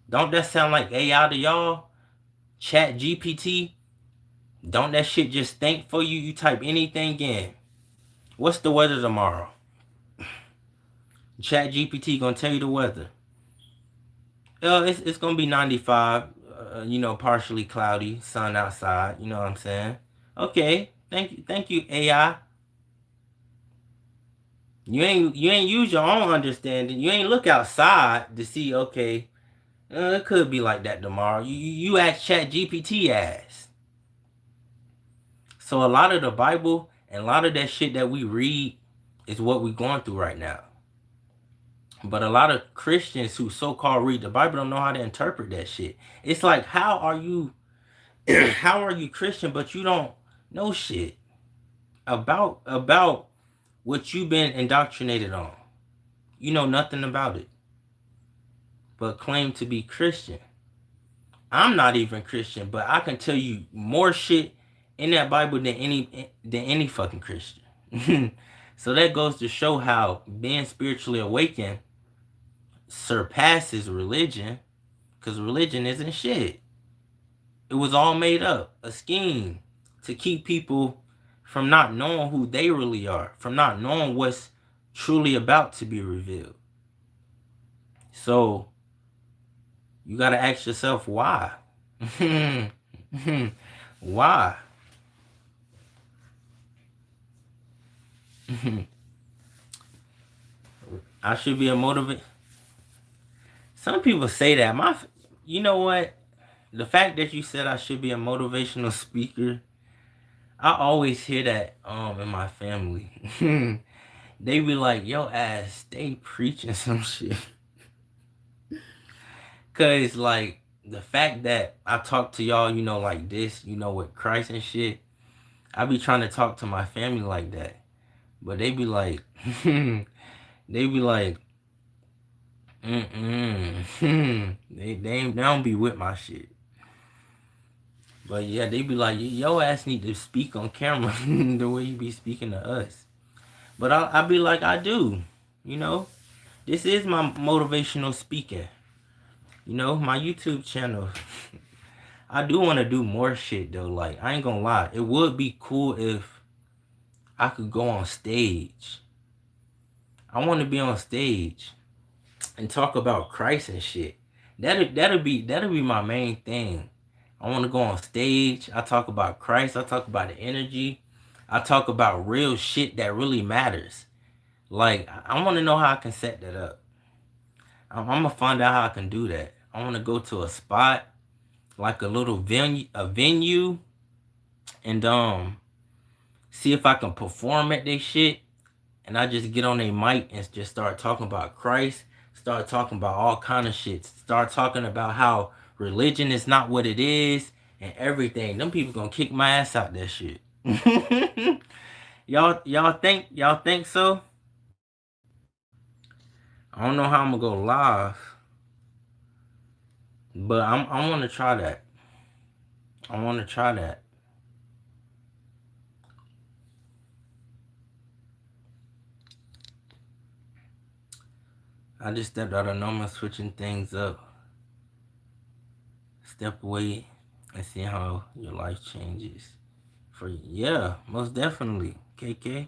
Don't that sound like AI to y'all? Chat GPT? Don't that shit just think for you? You type anything in. What's the weather tomorrow? Chat GPT gonna tell you the weather. It's gonna be 95. Partially cloudy, sun outside. You know what I'm saying? Okay, thank you, AI. You ain't use your own understanding. You ain't look outside to see. Okay, it could be like that tomorrow. You ask Chat GPT ass. So a lot of the Bible and a lot of that shit that we read is what we're going through right now. But a lot of Christians who so-called read the Bible don't know how to interpret that shit. It's like, how are you how are you Christian but you don't know shit about what you've been indoctrinated on? You know nothing about it, but claim to be Christian. I'm not even Christian, but I can tell you more shit in that Bible than any fucking Christian. So that goes to show how being spiritually awakened surpasses religion, because religion isn't shit. It was all made up, a scheme to keep people from not knowing who they really are, from not knowing what's truly about to be revealed. So you got to ask yourself why. Why? I should be a motivator. Some people say that. You know what? The fact that you said I should be a motivational speaker, I always hear that in my family. They be like, yo ass stay preaching some shit. Cause like the fact that I talk to y'all, like this, with Christ and shit, I be trying to talk to my family like that. But they be like, they don't be with my shit. But yeah, they be like, yo ass need to speak on camera the way you be speaking to us. But I be like, I do. This is my motivational speaking. My YouTube channel. I do want to do more shit though. Like, I ain't gonna lie. It would be cool if I could go on stage. I want to be on stage and talk about Christ and shit. That'll be my main thing. I want to go on stage. I talk about Christ. I talk about the energy. I talk about real shit that really matters. Like, I want to know how I can set that up. I'm going to find out how I can do that. I want to go to a spot like a little venue, and see if I can perform at their shit. And I just get on a mic and just start talking about Christ, start talking about all kind of shit, start talking about how religion is not what it is and everything. Them people gonna kick my ass out that shit. y'all think so? I don't know how I'm gonna go live, but I want to try that. I want to try that. I just stepped out of normal, switching things up. Step away and see how your life changes. For you. Yeah, most definitely, KK.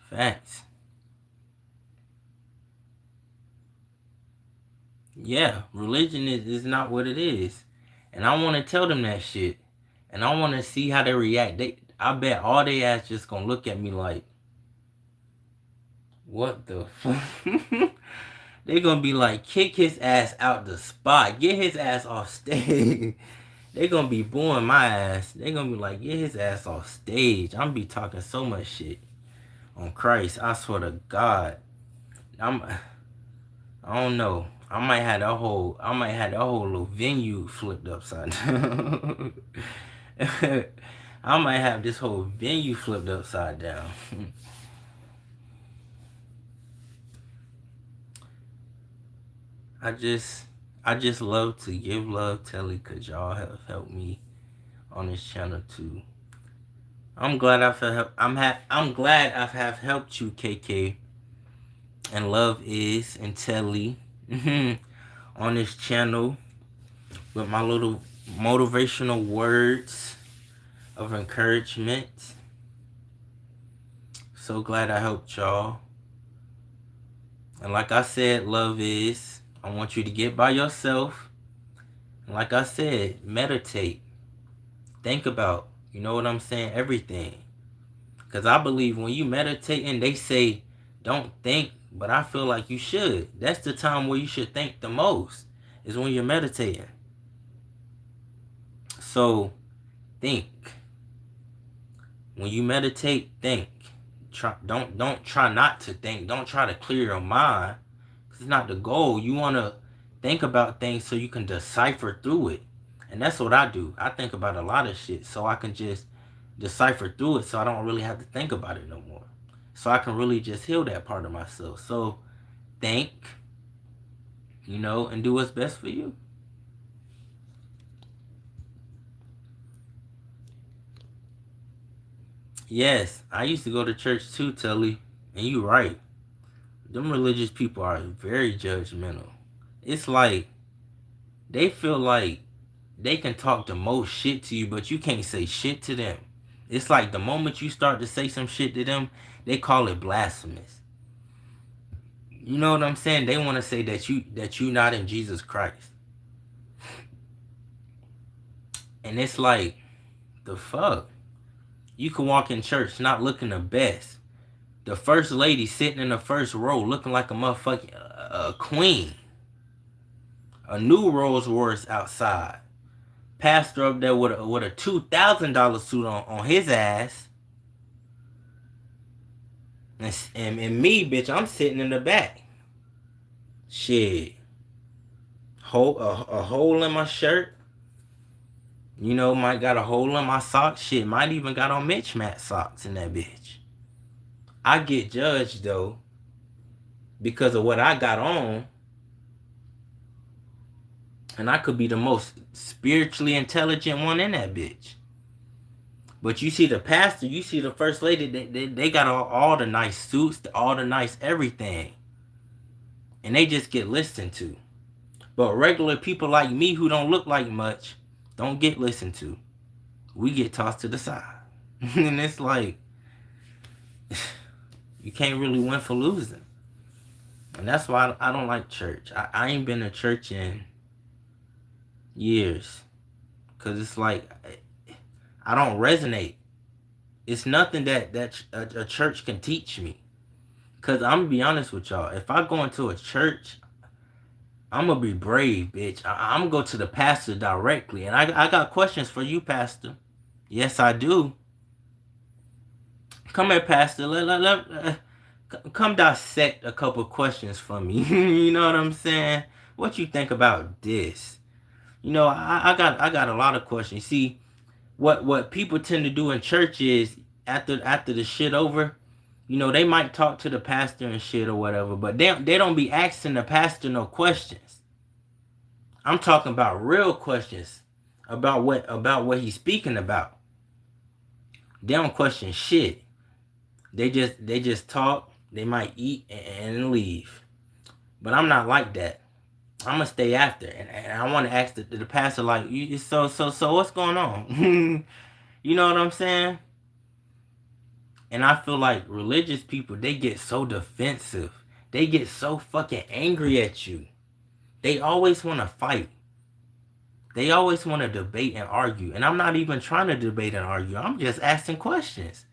Facts. Yeah, religion is not what it is. And I want to tell them that shit. And I want to see how they react. I bet all they ass just gonna look at me like, what the fuck? They gonna be like, kick his ass out the spot. Get his ass off stage. They gonna be booing my ass. They gonna be like, get his ass off stage. I'm be talking so much shit on Christ. I swear to God. I'm I don't know. I might have the whole little venue flipped upside down. I might have this whole venue flipped upside down. I just I just love to give love, Telly, cause y'all have helped me on this channel too. I'm glad I've helped. I'm glad I have helped you, KK, and Love is and Telly on this channel with my little motivational words of encouragement. So glad I helped y'all. And like I said, Love is, I want you to get by yourself. And like I said, meditate. Think about, you know what I'm saying? Everything. Because I believe when you meditating, they say don't think, but I feel like you should. That's the time where you should think the most, is when you're meditating. So think. When you meditate, think. Don't try not to think. Don't try to clear your mind. It's not the goal. You want to think about things so you can decipher through it. And that's what I do. I think about a lot of shit so I can just decipher through it so I don't really have to think about it no more. So I can really just heal that part of myself. So think, and do what's best for you. Yes, I used to go to church too, Telly. And you right. Them religious people are very judgmental. It's like they feel like they can talk the most shit to you, but you can't say shit to them. It's like the moment you start to say some shit to them, they call it blasphemous. You know what I'm saying? They want to say that you not in Jesus Christ. And it's like, the fuck? You can walk in church not looking the best. The first lady sitting in the first row looking like a motherfucking queen. A new Rolls Royce outside. Pastor up there with a $2,000 suit on his ass. And me, bitch, I'm sitting in the back. Shit. A hole in my shirt. Might got a hole in my socks. Shit, might even got on mismatched socks in that bitch. I get judged, though, because of what I got on. And I could be the most spiritually intelligent one in that bitch. But you see the pastor, you see the first lady, they got all the nice suits, all the nice everything. And they just get listened to. But regular people like me who don't look like much don't get listened to. We get tossed to the side. And it's like, you can't really win for losing. And that's why I don't like church. I ain't been to church in years. Because it's like, I don't resonate. It's nothing that a church can teach me. Cause I'm gonna be honest with y'all. If I go into a church, I'm gonna be brave, bitch. I'm gonna go to the pastor directly, and I got questions for you, pastor. Yes, I do. Come here, pastor. Come dissect a couple questions for me. You know what I'm saying? What you think about this? You know, I got a lot of questions. See, what people tend to do in church is after the shit over, you know, they might talk to the pastor and shit or whatever, but they don't be asking the pastor no questions. I'm talking about real questions about what he's speaking about. They don't question shit. They just talk. They might eat and leave. But I'm not like that. I'm gonna stay after, and I want to ask the pastor like, so what's going on? You know what I'm saying? And I feel like religious people, they get so defensive. They get so fucking angry at you. They always want to fight. They always want to debate and argue. And I'm not even trying to debate and argue. I'm just asking questions.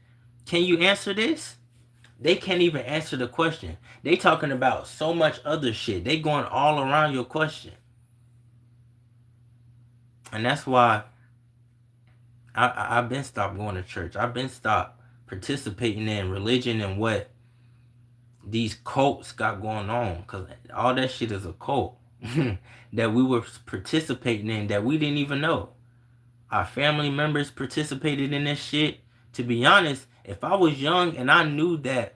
Can you answer this? They can't even answer the question. They talking about so much other shit. They going all around your question. And that's why I've been stopped going to church. I've been stopped participating in religion and what these cults got going on. Because all that shit is a cult that we were participating in that we didn't even know. Our family members participated in this shit. To be honest, if I was young and I knew that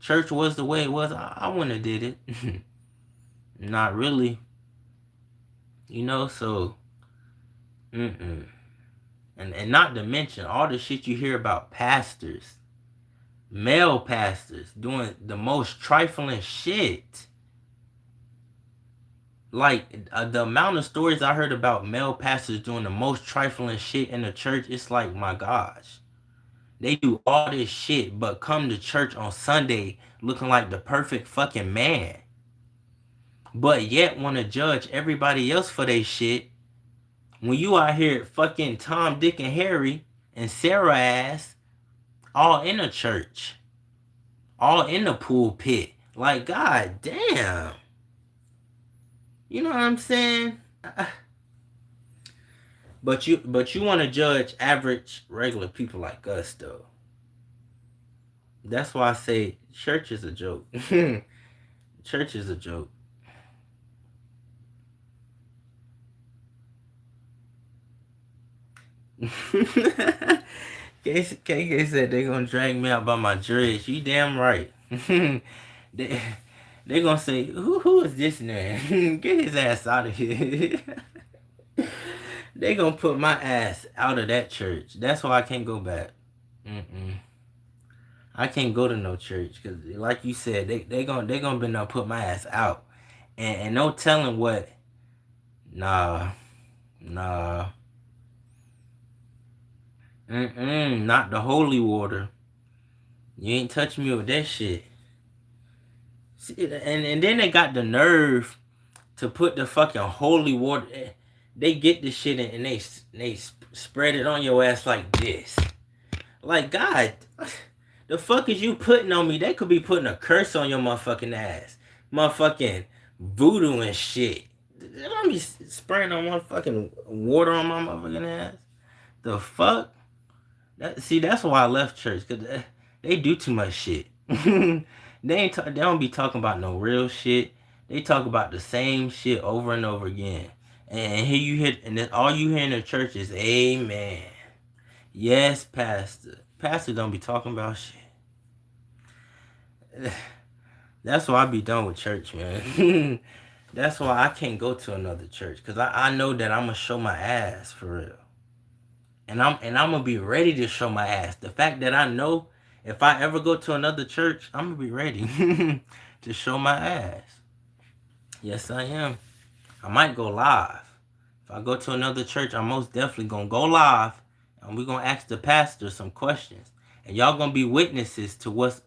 church was the way it was, I wouldn't have did it. Not really. You know, so mm-mm. And not to mention all the shit you hear about pastors, male pastors doing the most trifling shit. Like the amount of stories I heard about male pastors doing the most trifling shit in the church, it's like, my gosh. They do all this shit, but come to church on Sunday looking like the perfect fucking man. But yet want to judge everybody else for their shit. When you out here fucking Tom, Dick, and Harry and Sarah ass all in the church, all in the pulpit. Like, god damn. You know what I'm saying? But you want to judge average regular people like us though. That's why I say church is a joke. Church is a joke. KK said they gonna drag me out by my dreads. You damn right. they they gonna say, who is this man? Get his ass out of here. They gonna put my ass out of that church. That's why I can't go back. Mm-mm. I can't go to no church because, like you said, they gonna be no put my ass out, and no telling what. Nah, nah. Not the holy water. You ain't touching me with that shit. See, and then they got the nerve to put the fucking holy water. They get this shit and they spread it on your ass like this. Like, God, the fuck is you putting on me? They could be putting a curse on your motherfucking ass. Motherfucking voodoo and shit. They don't be spraying on motherfucking water on my motherfucking ass. The fuck? See, that's why I left church. Because they do too much shit. They don't be talking about no real shit. They talk about the same shit over and over again. And here you hear, and then all you hear in the church is amen. Yes, pastor. Pastor don't be talking about shit. That's why I be done with church, man. That's why I can't go to another church. Cause I know that I'm gonna show my ass for real. And I'm gonna be ready to show my ass. The fact that I know if I ever go to another church, I'm gonna be ready to show my ass. Yes, I am. I might go live. If I go to another church, I'm most definitely gonna go live, and we're gonna ask the pastor some questions, and y'all gonna be witnesses to what's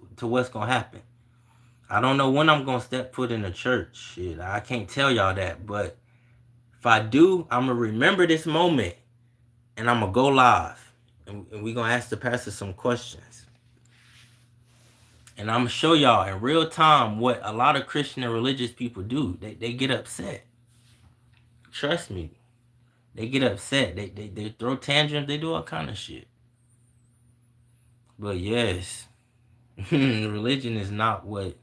gonna happen. I don't know when I'm gonna step foot in the church. Shit, I can't tell y'all that, but if I do, I'm gonna remember this moment, and I'm gonna go live. and we're gonna ask the pastor some questions. And I'm gonna show y'all in real time what a lot of Christian and religious people do. They get upset. Trust me. They get upset. They throw tantrums. They do all kind of shit. But yes, religion is not what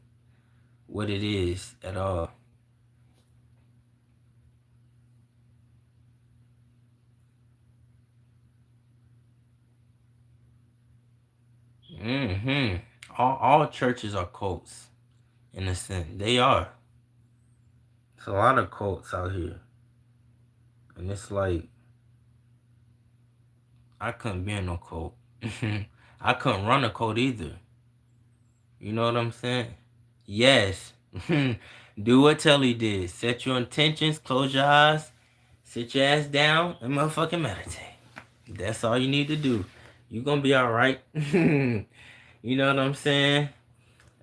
it is at all. hmm all churches are cults in a sense. They are. It's a lot of cults out here, and it's like I couldn't be in no cult. I couldn't run a cult either. You know what I'm saying? Yes. Do what Telly did. Set your intentions, close your eyes, sit your ass down, and motherfucking meditate. That's all you need to do. You gonna be alright. You know what I'm saying?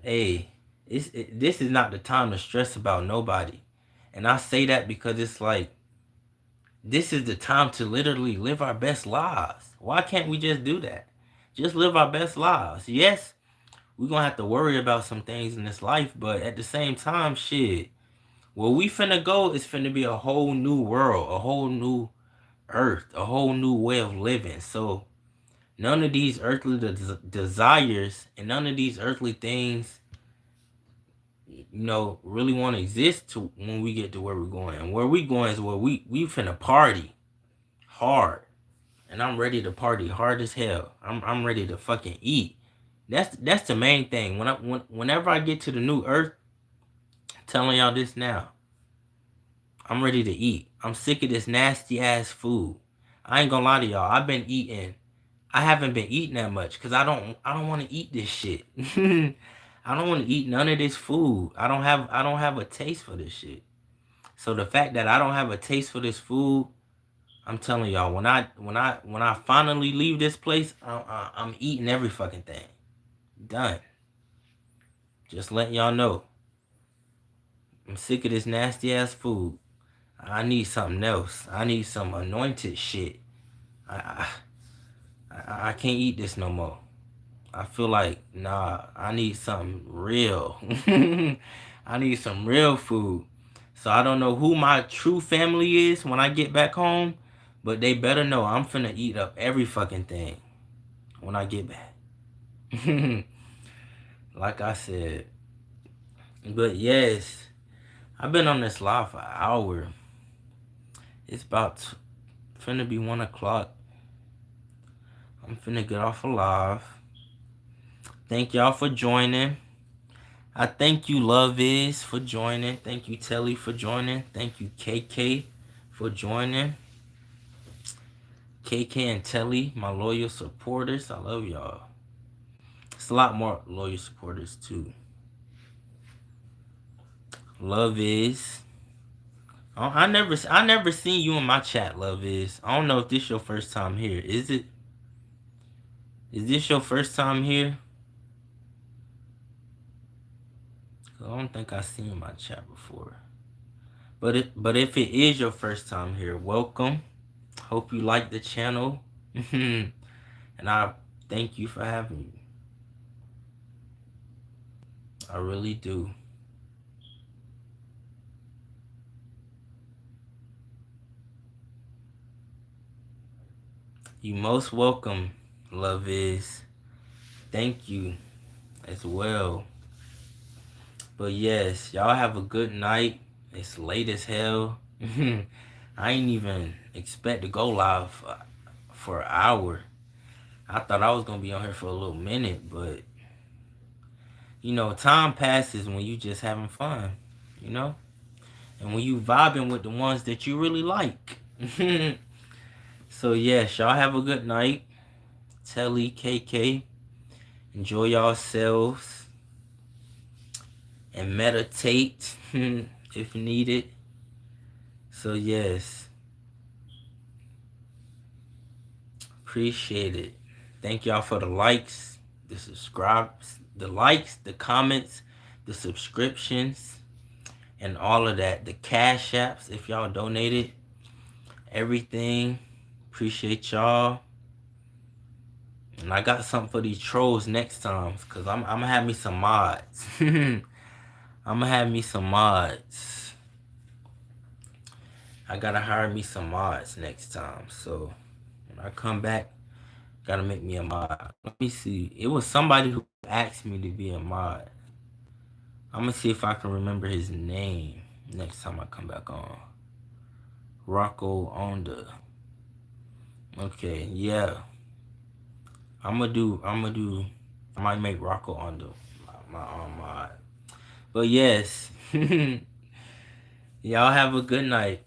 Hey, this is not the time to stress about nobody. And I say that because it's like, this is the time to literally live our best lives. Why can't we just do that? Just live our best lives. Yes, we're gonna have to worry about some things in this life, but at the same time, shit, where we finna go is finna be a whole new world, a whole new earth, a whole new way of living. So none of these earthly desires and none of these earthly things, really want to exist to when we get to where we're going. And where we going is where we finna party hard, and I'm ready to party hard as hell. I'm ready to fucking eat. That's the main thing. Whenever I get to the new earth, I'm telling y'all this now, I'm ready to eat. I'm sick of this nasty ass food. I ain't gonna lie to y'all. I've been eating. I haven't been eating that much because I don't want to eat this shit. I don't want to eat none of this food. I don't have a taste for this shit. So the fact that I don't have a taste for this food, I'm telling y'all, when I finally leave this place, I'm eating every fucking thing. Done. Just letting y'all know. I'm sick of this nasty ass food. I need something else. I need some anointed shit. I I can't eat this no more. I feel like, nah, I need something real. I need some real food. So I don't know who my true family is when I get back home, but they better know I'm finna eat up every fucking thing when I get back. Like I said. But yes, I've been on this live for an hour. It's about finna be 1 o'clock. I'm finna get off a live. Thank y'all for joining. I thank you, Love Is, for joining. Thank you, Telly, for joining. Thank you, KK, for joining. KK and Telly, my loyal supporters. I love y'all. It's a lot more loyal supporters, too. Love Is. I never seen you in my chat, Love Is. I don't know if this your first time here. Is it? Is this your first time here? I don't think I seen my chat before. But if it is your first time here, welcome. Hope you like the channel. And I thank you for having me. I really do. You most welcome, Love Is. Thank you as well. But yes, y'all have a good night. It's late as hell. I ain't even expect to go live for an hour. I thought I was gonna be on here for a little minute, but time passes when you just having fun, and when you vibing with the ones that you really like. So yes, y'all have a good night. Telly, KK, enjoy yourselves and meditate if needed. So yes, appreciate it. Thank y'all for the likes, the subscribes, the likes, the comments, the subscriptions, and all of that. The cash apps, if y'all donated, everything. Appreciate y'all. And I got something for these trolls next time, cause I'm gonna have me some mods. I'm gonna have me some mods. I gotta hire me some mods next time. So when I come back, gotta make me a mod. Let me see. It was somebody who asked me to be a mod. I'm gonna see if I can remember his name next time I come back on. Rocco Onda. Okay, yeah. I might make Rocco Onda my mod. But yes. Y'all have a good night.